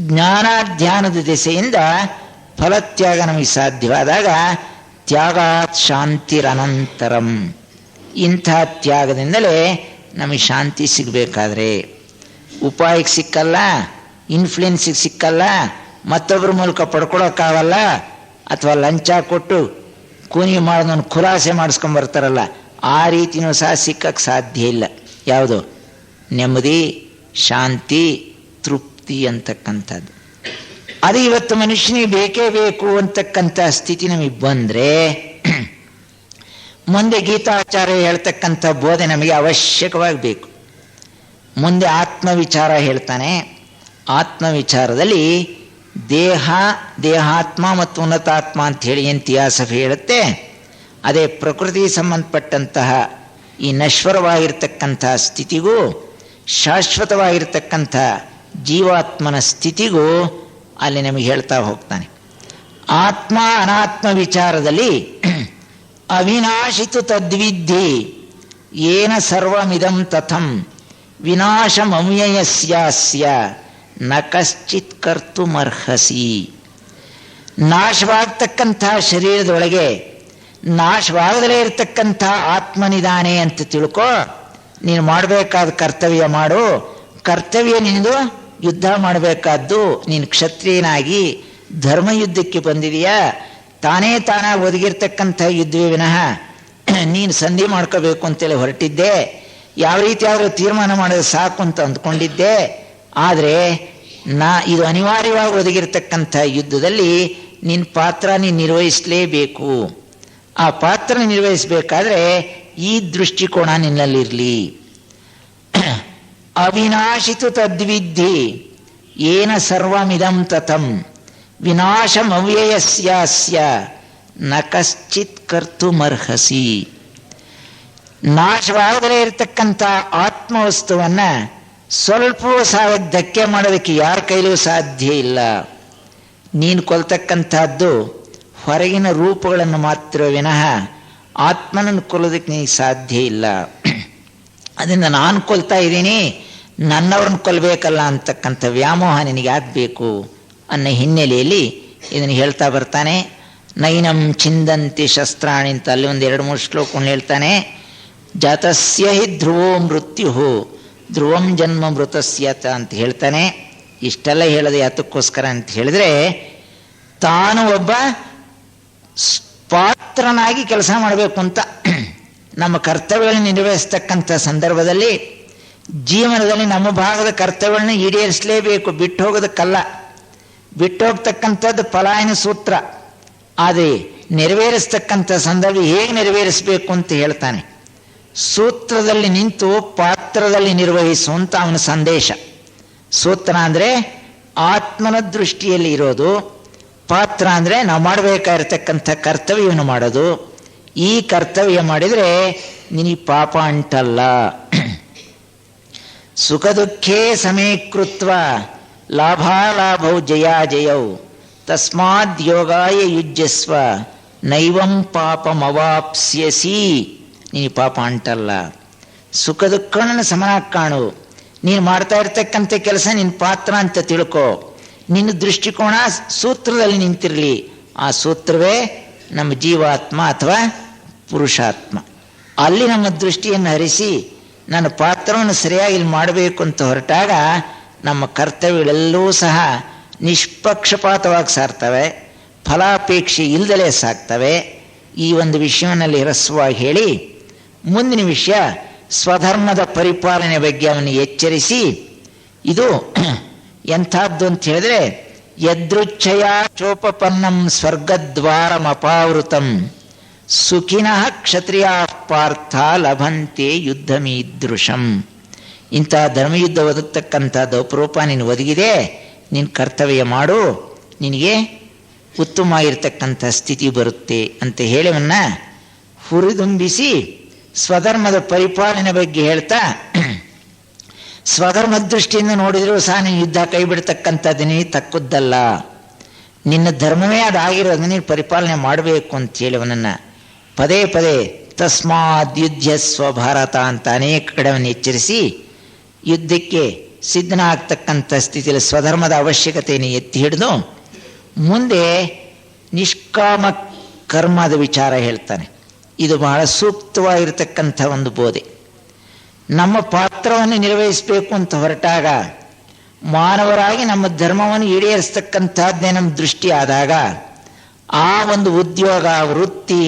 ಜ್ಞಾನ ಧ್ಯಾನದ ದಿಸೆಯಿಂದ ಫಲತ್ಯಾಗ ನಮಗೆ ಸಾಧ್ಯವಾದಾಗ ತ್ಯಾಗಾತ್ ಶಾಂತಿರನಂತರಂ. ಇಂಥ ತ್ಯಾಗದಿಂದಲೇ ನಮಗೆ ಶಾಂತಿ ಸಿಗಬೇಕಾದ್ರೆ ಉಪಾಯಕ್ಕೆ ಸಿಕ್ಕಲ್ಲ, ಇನ್ಫ್ಲುಯೆನ್ಸಿಗೆ ಸಿಕ್ಕಲ್ಲ, ಮತ್ತೊಬ್ಬರ ಮೂಲಕ ಪಡ್ಕೊಳಕ್ಕಾಗಲ್ಲ, ಅಥವಾ ಲಂಚ ಕೊಟ್ಟು ಕೂನಿ ಮಾಡೋದನ್ನು ಖುಲಾಸೆ ಮಾಡಿಸ್ಕೊಂಬರ್ತಾರಲ್ಲ, ಆ ರೀತಿಯೂ ಸಹ ಸಿಕ್ಕಕ್ಕೆ ಸಾಧ್ಯ ಇಲ್ಲ. ಯಾವುದು? ನೆಮ್ಮದಿ, ಶಾಂತಿ, ತೃಪ್ತಿ ಅಂತಕ್ಕಂಥದ್ದು. ಅದು ಇವತ್ತು ಮನುಷ್ಯನಿಗೆ ಬೇಕೇ ಬೇಕು ಅಂತಕ್ಕಂಥ ಸ್ಥಿತಿ ನಮಗೆ ಬಂದರೆ ಮುಂದೆ ಗೀತಾಚಾರ್ಯ ಹೇಳ್ತಕ್ಕಂಥ ಬೋಧೆ ನಮಗೆ ಅವಶ್ಯಕವಾಗಿ ಬೇಕು. ಮುಂದೆ ಆತ್ಮವಿಚಾರ ಹೇಳ್ತಾನೆ. ಆತ್ಮವಿಚಾರದಲ್ಲಿ ದೇಹ, ದೇಹಾತ್ಮ ಮತ್ತು ಉನ್ನತಾತ್ಮ ಅಂಥೇಳಿ ಏನು ಥಿಯಾಸಫಿ ಹೇಳುತ್ತೆ, ಅದೇ ಪ್ರಕೃತಿ ಸಂಬಂಧಪಟ್ಟಂತಹ ಈ ನಶ್ವರವಾಗಿರ್ತಕ್ಕಂಥ ಸ್ಥಿತಿಗೂ ಶಾಶ್ವತವಾಗಿರ್ತಕ್ಕಂಥ ಜೀವಾತ್ಮನ ಸ್ಥಿತಿಗೂ ಅಲ್ಲಿ ನಮಗೆ ಹೇಳ್ತಾ ಹೋಗ್ತಾನೆ. ಆತ್ಮ ಅನಾತ್ಮ ವಿಚಾರದಲ್ಲಿ ಅವಿನಾಶಿತು ತದ್ವಿದ್ಧಿ ಏನ ಸರ್ವಮಿದಂ ತಥಂ ವಿನಾಶಮವ್ಯಯಸ್ಯಾಸ್ಯ ನ ಕಶ್ಚಿತ್ ಕರ್ತುಮರ್ಹಸಿ. ನಾಶವಾಗ್ತಕ್ಕಂಥ ಶರೀರದೊಳಗೆ ನಾಶವಾಗದಲೇ ಇರತಕ್ಕಂಥ ಆತ್ಮನಿದಾನೆ ಅಂತ ತಿಳ್ಕೊ. ನೀನು ಮಾಡಬೇಕಾದ ಕರ್ತವ್ಯ ಮಾಡು. ಕರ್ತವ್ಯ ನಿಂದು ಯುದ್ಧ ಮಾಡಬೇಕಾದ್ದು. ನೀನು ಕ್ಷತ್ರಿಯನಾಗಿ ಧರ್ಮಯುದ್ಧಕ್ಕೆ ಬಂದಿದೆಯಾ? ತಾನೇ ತಾನಾಗಿ ಒದಗಿರ್ತಕ್ಕಂಥ ಯುದ್ಧವೇ ವಿನಃ ನೀನು ಸಂಧಿ ಮಾಡ್ಕೋಬೇಕು ಅಂತೇಳಿ ಹೊರಟಿದ್ದೆ. ಯಾವ ರೀತಿ ಆದರೂ ತೀರ್ಮಾನ ಮಾಡೋದು ಸಾಕು ಅಂತ ಅಂದ್ಕೊಂಡಿದ್ದೆ. ಆದರೆ ಇದು ಅನಿವಾರ್ಯವಾಗಿ ಒದಗಿರ್ತಕ್ಕಂಥ ಯುದ್ಧದಲ್ಲಿ ನಿನ್ನ ಪಾತ್ರ ನೀನು ನಿರ್ವಹಿಸಲೇಬೇಕು. ಆ ಪಾತ್ರ ನಿರ್ವಹಿಸಬೇಕಾದ್ರೆ ಈ ದೃಷ್ಟಿಕೋನ ನಿನ್ನಲ್ಲಿರಲಿ. ಅವಿನಾಶಿತು ತದ್ವಿದ್ಧಿ ಏನ ಸರ್ವಮಿದಂ ತತಂ ವಿನಾಶಮವ್ಯಯಸ್ಯಾಸ್ಯ ನ ಕಶ್ಚಿತ್ ಕರ್ತುಮರ್ಹಸಿ. ನಾಶವಾಗದೇ ಇರತಕ್ಕಂಥ ಆತ್ಮವಸ್ತುವನ್ನು ಸ್ವಲ್ಪವೂ ಧಕ್ಕೆ ಮಾಡೋದಕ್ಕೆ ಯಾರ ಕೈಲೂ ಸಾಧ್ಯ ಇಲ್ಲ. ನೀನು ಕೊಲ್ತಕ್ಕಂಥದ್ದು ಹೊರಗಿನ ರೂಪಗಳನ್ನು ಮಾತ್ರ ವಿನಃ ಆತ್ಮನನ್ನು ಕೊಲ್ಲೋದಕ್ಕೆ ನಿನಗೆ ಸಾಧ್ಯ ಇಲ್ಲ. ಅದರಿಂದ ನಾನು ಕೊಲ್ತಾ ಇದ್ದೀನಿ, ನನ್ನವ್ರನ್ನ ಕೊಲ್ಲಬೇಕಲ್ಲ ಅಂತಕ್ಕಂಥ ವ್ಯಾಮೋಹ ನಿನಗೆ ಆಗಬೇಕು ಅನ್ನೋ ಹಿನ್ನೆಲೆಯಲ್ಲಿ ಇದನ್ನು ಹೇಳ್ತಾ ಬರ್ತಾನೆ. ನೈನಂ ಚಿಂದಂತಿ ಶಸ್ತ್ರಾಣಿ ಅಂತ ಅಲ್ಲಿ ಒಂದು 2-3 ಶ್ಲೋಕವನ್ನು ಹೇಳ್ತಾನೆ. ಜಾತಸ್ಯ ಹಿ ಧ್ರುವೋ ಮೃತ್ಯು ಧ್ರುವಂ ಜನ್ಮ ಮೃತಸ್ಯತ ಅಂತ ಹೇಳ್ತಾನೆ. ಇಷ್ಟೆಲ್ಲ ಹೇಳೋದು ಯಾತಕ್ಕೋಸ್ಕರ ಅಂತ ಹೇಳಿದ್ರೆ, ತಾನು ಒಬ್ಬ ಪಾತ್ರನಾಗಿ ಕೆಲಸ ಮಾಡಬೇಕು ಅಂತ ನಮ್ಮ ಕರ್ತವ್ಯಗಳನ್ನು ನಿರ್ವಹಿಸ್ತಕ್ಕಂಥ ಸಂದರ್ಭದಲ್ಲಿ ಜೀವನದಲ್ಲಿ ನಮ್ಮ ಭಾಗದ ಕರ್ತವ್ಯಗಳನ್ನ ಈಡೇರಿಸಲೇಬೇಕು, ಬಿಟ್ಟು ಹೋಗೋದಕ್ಕಲ್ಲ. ಬಿಟ್ಟು ಹೋಗ್ತಕ್ಕಂಥದ್ದು ಪಲಾಯನ ಸೂತ್ರ. ಆದರೆ ನೆರವೇರಿಸ್ತಕ್ಕಂಥ ಸಂದರ್ಭ ಹೇಗೆ ನೆರವೇರಿಸಬೇಕು ಅಂತ ಹೇಳ್ತಾನೆ. ಸೂತ್ರದಲ್ಲಿ ನಿಂತು ಪಾತ್ರದಲ್ಲಿ ನಿರ್ವಹಿಸುವಂತ ಅವನ ಸಂದೇಶ. ಸೂತ್ರ ಅಂದರೆ ಆತ್ಮನ ದೃಷ್ಟಿಯಲ್ಲಿ ಇರೋದು, ಪಾತ್ರ ಅಂದರೆ ನಾವು ಮಾಡಬೇಕಾಗಿರ್ತಕ್ಕಂಥ ಕರ್ತವ್ಯವನ್ನು ಮಾಡೋದು. ಈ ಕರ್ತವ್ಯ ಮಾಡಿದರೆ ನಿನಗೆ ಪಾಪ ಅಂಟಲ್ಲ. ಸುಖ ದುಃಖೇ ಸಮೀಕೃತ್ವ ಲಾಭಾಲಾಭೌ ಜಯಾಜಯೌ ತಸ್ಮಾದ್ ಯೋಗಾಯ ಯುಜ್ಯಸ್ವ ನೈವಂ ಪಾಪಮವಾಪ್ಸ್ಯಸಿ. ನೀನು ಪಾಪ ಅಂಟಲ್ಲ. ಸುಖ ದುಃಖಗಳನ್ನು ಸಮನಾಗಿ ಕಾಣು. ನೀನು ಮಾಡ್ತಾ ಇರ್ತಕ್ಕಂಥ ಕೆಲಸ ನಿನ್ನ ಪಾತ್ರ ಅಂತ ತಿಳ್ಕೊ. ನಿನ್ನ ದೃಷ್ಟಿಕೋನ ಸೂತ್ರದಲ್ಲಿ ನಿಂತಿರಲಿ. ಆ ಸೂತ್ರವೇ ನಮ್ಮ ಜೀವಾತ್ಮ ಅಥವಾ ಪುರುಷಾತ್ಮ. ಅಲ್ಲಿ ನಮ್ಮ ದೃಷ್ಟಿಯನ್ನು ಹರಿಸಿ ನನ್ನ ಪಾತ್ರವನ್ನು ಸರಿಯಾಗಿ ಮಾಡಬೇಕು ಅಂತ ಹೊರಟಾಗ ನಮ್ಮ ಕರ್ತವ್ಯಗಳೆಲ್ಲವೂ ಸಹ ನಿಷ್ಪಕ್ಷಪಾತವಾಗಿ ಸಾರ್ತವೆ, ಫಲಾಪೇಕ್ಷೆ ಇಲ್ಲದಲೇ ಸಾಕ್ತವೆ. ಈ ಒಂದು ವಿಷಯದಲ್ಲಿ ಹ್ರಸ್ವವಾಗಿ ಹೇಳಿ ಮುಂದಿನ ವಿಷಯ ಸ್ವಧರ್ಮದ ಪರಿಪಾಲನೆ ಬಗ್ಗೆ ಅವನು ಎಚ್ಚರಿಸಿ, ಇದು ಎಂಥದ್ದು ಅಂತ ಹೇಳಿದ್ರೆ, ಯದೃಚ್ಛಯ ಚೋಪಪನ್ನಂ ಸ್ವರ್ಗದ್ವಾರಮಪಾವೃತಂ ಸುಖಿನಃ ಕ್ಷತ್ರಿಯಾ ಪಾರ್ಥ ಲಭಂತೆ ಯುದ್ಧಮೀದೃಶಂ. ಇಂಥ ಧರ್ಮಯುದ್ಧ ಒದಗತಕ್ಕಂಥದ್ದು ಅಪರೂಪ ನೀನು ಒದಗಿದೆ, ನಿನ್ನ ಕರ್ತವ್ಯ ಮಾಡು, ನಿನಗೆ ಉತ್ತಮವಾಗಿರ್ತಕ್ಕಂಥ ಸ್ಥಿತಿ ಬರುತ್ತೆ ಅಂತ ಹೇಳಿವನ್ನ ಹುರಿದುಂಬಿಸಿ ಸ್ವಧರ್ಮದ ಪರಿಪಾಲನೆ ಬಗ್ಗೆ ಹೇಳ್ತಾ, ಸ್ವಧರ್ಮ ದೃಷ್ಟಿಯಿಂದ ನೋಡಿದರೂ ಸಹ ನೀನು ಯುದ್ಧ ಕೈ ಬಿಡ್ತಕ್ಕಂಥದ್ದು ನೀನು ತಕ್ಕದ್ದಲ್ಲ. ನಿನ್ನ ಧರ್ಮವೇ ಅದಾಗಿರೋದು, ನೀನು ಪರಿಪಾಲನೆ ಮಾಡಬೇಕು ಅಂತೇಳಿ ಅವನನ್ನು ಪದೇ ಪದೇ ತಸ್ಮಾದ್ ಯುದ್ಧಸ್ವ ಭಾರತ ಅಂತ ಅನೇಕ ಕಡೆಯನ್ನು ಎಚ್ಚರಿಸಿ ಯುದ್ಧಕ್ಕೆ ಸಿದ್ಧನಾಗ್ತಕ್ಕಂಥ ಸ್ಥಿತಿಯಲ್ಲಿ ಸ್ವಧರ್ಮದ ಅವಶ್ಯಕತೆಯನ್ನು ಎತ್ತಿ ಹಿಡಿದು ಮುಂದೆ ನಿಷ್ಕಾಮ ಕರ್ಮದ ವಿಚಾರ ಹೇಳ್ತಾನೆ. ಇದು ಬಹಳ ಸೂಕ್ತವಾಗಿರ್ತಕ್ಕಂಥ ಒಂದು ಬೋಧೆ. ನಮ್ಮ ಪಾತ್ರವನ್ನು ನಿರ್ವಹಿಸಬೇಕು ಅಂತ ಹೊರಟಾಗ, ಮಾನವರಾಗಿ ನಮ್ಮ ಧರ್ಮವನ್ನು ಈಡೇರಿಸ್ತಕ್ಕಂಥದ್ದೇ ನಮ್ಮ ದೃಷ್ಟಿ ಆದಾಗ, ಆ ಒಂದು ಉದ್ಯೋಗ ವೃತ್ತಿ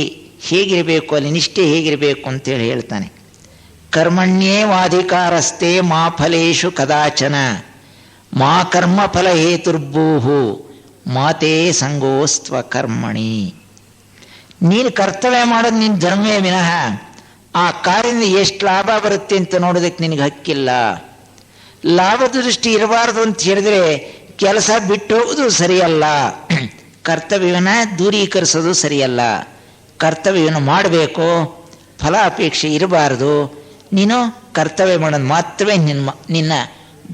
ಹೇಗಿರಬೇಕು, ಅಲ್ಲಿ ನಿಷ್ಠೆ ಹೇಗಿರಬೇಕು ಅಂತೇಳಿ ಹೇಳ್ತಾನೆ. ಕರ್ಮಣ್ಯೇವಾಧಿಕಾರಸ್ಥೆ ಮಾ ಫಲೇಶು ಕದಾಚನ ಮಾ ಕರ್ಮ ಫಲ ಹೇತುರ್ಭೂಹು ಮಾತೇ ಸಂಗೋಸ್ತ್ವ ಕರ್ಮಣಿ. ನೀನು ಕರ್ತವ್ಯ ಮಾಡೋದು ನಿನ್ನ ಧರ್ಮವೇ ವಿನಃ ಆ ಕಾರ್ಯದಿಂದ ಎಷ್ಟು ಲಾಭ ಬರುತ್ತೆ ಅಂತ ನೋಡೋದಕ್ಕೆ ನಿನಗೆ ಹಕ್ಕಿಲ್ಲ. ಲಾಭದ ದೃಷ್ಟಿ ಇರಬಾರ್ದು ಅಂತ ಹೇಳಿದ್ರೆ ಕೆಲಸ ಬಿಟ್ಟು ಹೋಗೋದು ಸರಿಯಲ್ಲ, ಕರ್ತವ್ಯವನ್ನು ದೂರೀಕರಿಸೋದು ಸರಿಯಲ್ಲ. ಕರ್ತವ್ಯವನ್ನು ಮಾಡಬೇಕು, ಫಲಾಪೇಕ್ಷೆ ಇರಬಾರ್ದು. ನೀನು ಕರ್ತವ್ಯ ಮಾಡೋದು ಮಾತ್ರವೇ ನಿನ್ನ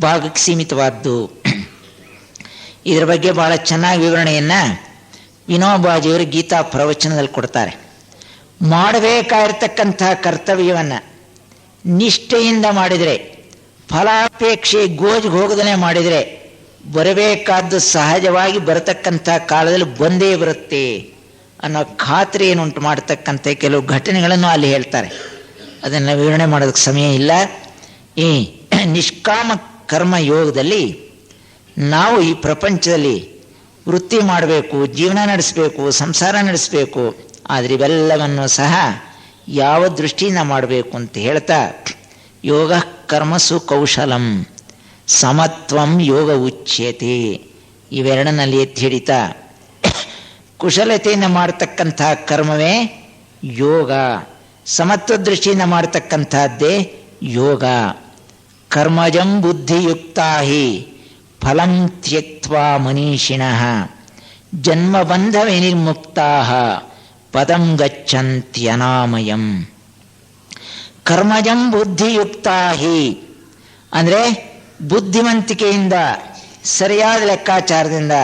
ಭಾಗಕ್ಕೆ ಸೀಮಿತವಾದ್ದು. ಇದರ ಬಗ್ಗೆ ಬಹಳ ಚೆನ್ನಾಗಿ ವಿವರಣೆಯನ್ನು ವಿನೋಬಾಜಿಯವರು ಗೀತಾ ಪ್ರವಚನದಲ್ಲಿ ಕೊಡ್ತಾರೆ. ಮಾಡಬೇಕಾಗಿರ್ತಕ್ಕಂಥ ಕರ್ತವ್ಯವನ್ನು ನಿಷ್ಠೆಯಿಂದ ಮಾಡಿದರೆ, ಫಲಾಪೇಕ್ಷೆ ಗೋಜಿಗೆ ಹೋಗದೇ ಮಾಡಿದರೆ, ಬರಬೇಕಾದ್ದು ಸಹಜವಾಗಿ ಬರತಕ್ಕಂಥ ಕಾಲದಲ್ಲಿ ಬಂದೇ ಬರುತ್ತೆ ಅನ್ನೋ ಖಾತ್ರಿಯನ್ನುಂಟು ಮಾಡತಕ್ಕಂಥ ಕೆಲವು ಘಟನೆಗಳನ್ನು ಅಲ್ಲಿ ಹೇಳ್ತಾರೆ. ಅದನ್ನು ವಿವರಣೆ ಮಾಡೋದಕ್ಕೆ ಸಮಯ ಇಲ್ಲ. ಈ ನಿಷ್ಕಾಮ ಕರ್ಮ ಯೋಗದಲ್ಲಿ ನಾವು ಈ ಪ್ರಪಂಚದಲ್ಲಿ ವೃತ್ತಿ ಮಾಡಬೇಕು, ಜೀವನ ನಡೆಸಬೇಕು, ಸಂಸಾರ ನಡೆಸಬೇಕು. ಆದರೆ ಇವೆಲ್ಲವನ್ನು ಸಹ ಯಾವ ದೃಷ್ಟಿಯಿಂದ ಮಾಡಬೇಕು ಅಂತ ಹೇಳ್ತಾ, ಯೋಗ ಕರ್ಮಸು ಕೌಶಲಂ ಸಮತ್ವಂ ಯೋಗ ಉಚ್ಯತೆ, ಇವೆರಡನಲ್ಲಿ ಎತ್ತಿ ಹಿಡಿತಾ ಕುಶಲತೆಯಿಂದ ಮಾಡತಕ್ಕಂಥ ಕರ್ಮವೇ ಯೋಗ, ಸಮತ್ವ ದೃಷ್ಟಿಯಿಂದ ಮಾಡತಕ್ಕಂಥದ್ದೇ ಯೋಗ. ಕರ್ಮಜಂ ಬುದ್ಧಿಯುಕ್ತಾ ಹಿ ಫಲಂ ತ್ಯಕ್ತ್ವಾ ಮನೀಷಿಣಃ ಜನ್ಮಬಂಧ ವಿನಿರ್ಮುಕ್ತಾ ಪದಂ ಗಚ್ಚಂತ್ಯನಾಮಯಂ. ಕರ್ಮಜಂ ಬುದ್ಧಿಯುಕ್ತಾ ಹಿ ಅಂದರೆ ಬುದ್ಧಿವಂತಿಕೆಯಿಂದ, ಸರಿಯಾದ ಲೆಕ್ಕಾಚಾರದಿಂದ,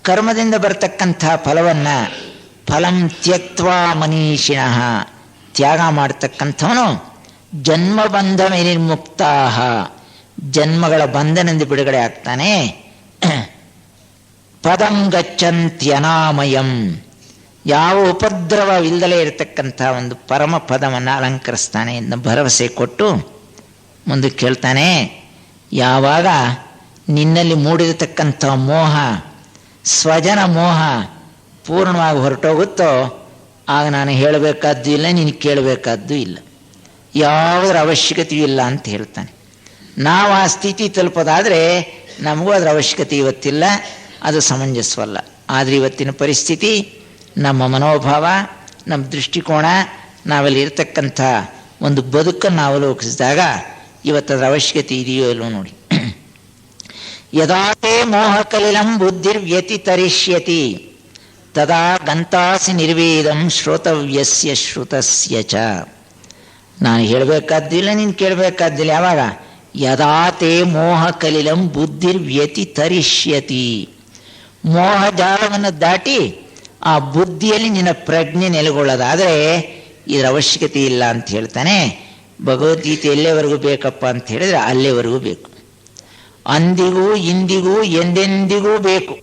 ಕರ್ಮದಿಂದ ಬರತಕ್ಕಂಥ ಫಲವನ್ನು ಫಲಂ ತ್ಯಕ್ತ್ವಾ ಮನೀಷಿಣಃ ತ್ಯಾಗ ಮಾಡತಕ್ಕಂಥವನು ಜನ್ಮಬಂಧ ವಿನಿರ್ಮುಕ್ತಾ ಜನ್ಮಗಳ ಬಂಧನದಿಂದ ಬಿಡುಗಡೆ ಆಗ್ತಾನೆ. ಪದಂ ಗಚ್ಚಂತ್ಯನಾಮಯಂ ಯಾವ ಉಪದ್ರವವಿಲ್ಲದಲೇ ಇರತಕ್ಕಂಥ ಒಂದು ಪರಮ ಪದವನ್ನು ಅಲಂಕರಿಸ್ತಾನೆ ಎಂದು ಭರವಸೆ ಕೊಟ್ಟು ಮುಂದಕ್ಕೆ ಕೇಳ್ತಾನೆ, ಯಾವಾಗ ನಿನ್ನಲ್ಲಿ ಮೂಡಿರತಕ್ಕಂಥ ಮೋಹ, ಸ್ವಜನ ಮೋಹ ಪೂರ್ಣವಾಗಿ ಹೊರಟೋಗುತ್ತೋ ಆಗ ನಾನು ಹೇಳಬೇಕಾದ್ದು ಇಲ್ಲ, ನೀನು ಕೇಳಬೇಕಾದ್ದು ಇಲ್ಲ, ಯಾವುದರ ಅವಶ್ಯಕತೆಯೂ ಇಲ್ಲ ಅಂತ ಹೇಳ್ತಾನೆ. ನಾವು ಆ ಸ್ಥಿತಿ ತಲುಪೋದಾದರೆ ನಮಗೂ ಅದರ ಅವಶ್ಯಕತೆ ಇವತ್ತಿಲ್ಲ, ಅದು ಸಮಂಜಸವಲ್ಲ. ಆದರೆ ಇವತ್ತಿನ ಪರಿಸ್ಥಿತಿ, ನಮ್ಮ ಮನೋಭಾವ, ನಮ್ಮ ದೃಷ್ಟಿಕೋನ, ನಾವಲ್ಲಿ ಇರತಕ್ಕಂಥ ಒಂದು ಬದುಕನ್ನು ಅವಲೋಕಿಸಿದಾಗ ಇವತ್ತದರ ಅವಶ್ಯಕತೆ ಇದೆಯೋ ಇಲ್ಲೋ ನೋಡಿ. ಯದಾತೆ ಮೋಹ ಕಲಿಲಂ ಬುದ್ಧಿರ್ವ್ಯತಿತರಿಷ್ಯತಿ ತದಾ ಗಂತಾಸಿ ನಿರ್ವೇದಂ ಶ್ರೋತವ್ಯಸ್ಯ ಶ್ರುತಸ್ಯ ಚ. ನಾನು ಹೇಳಬೇಕಾದ್ದಿಲ್ಲ, ನೀನು ಕೇಳಬೇಕಾದ್ದಿಲ್ಲ. ಯಾವಾಗ? ಯದಾತೆ ಮೋಹ ಕಲಿಲಂ ಬುದ್ಧಿರ್ವ್ಯತಿತರಿಷ್ಯತಿ, ಮೋಹ ಜಾಲವನ್ನು ದಾಟಿ ಆ ಬುದ್ಧಿಯಲ್ಲಿ ನಿನ್ನ ಪ್ರಜ್ಞೆ ನೆಲೆಗೊಳ್ಳೋದಾದರೆ ಇದರ ಅವಶ್ಯಕತೆ ಇಲ್ಲ ಅಂತ ಹೇಳ್ತಾನೆ. ಭಗವದ್ಗೀತೆ ಎಲ್ಲಿವರೆಗೂ ಬೇಕಪ್ಪ ಅಂತ ಹೇಳಿದ್ರೆ ಅಲ್ಲಿವರೆಗೂ ಬೇಕು, ಅಂದಿಗೂ ಇಂದಿಗೂ ಎಂದೆಂದಿಗೂ ಬೇಕು.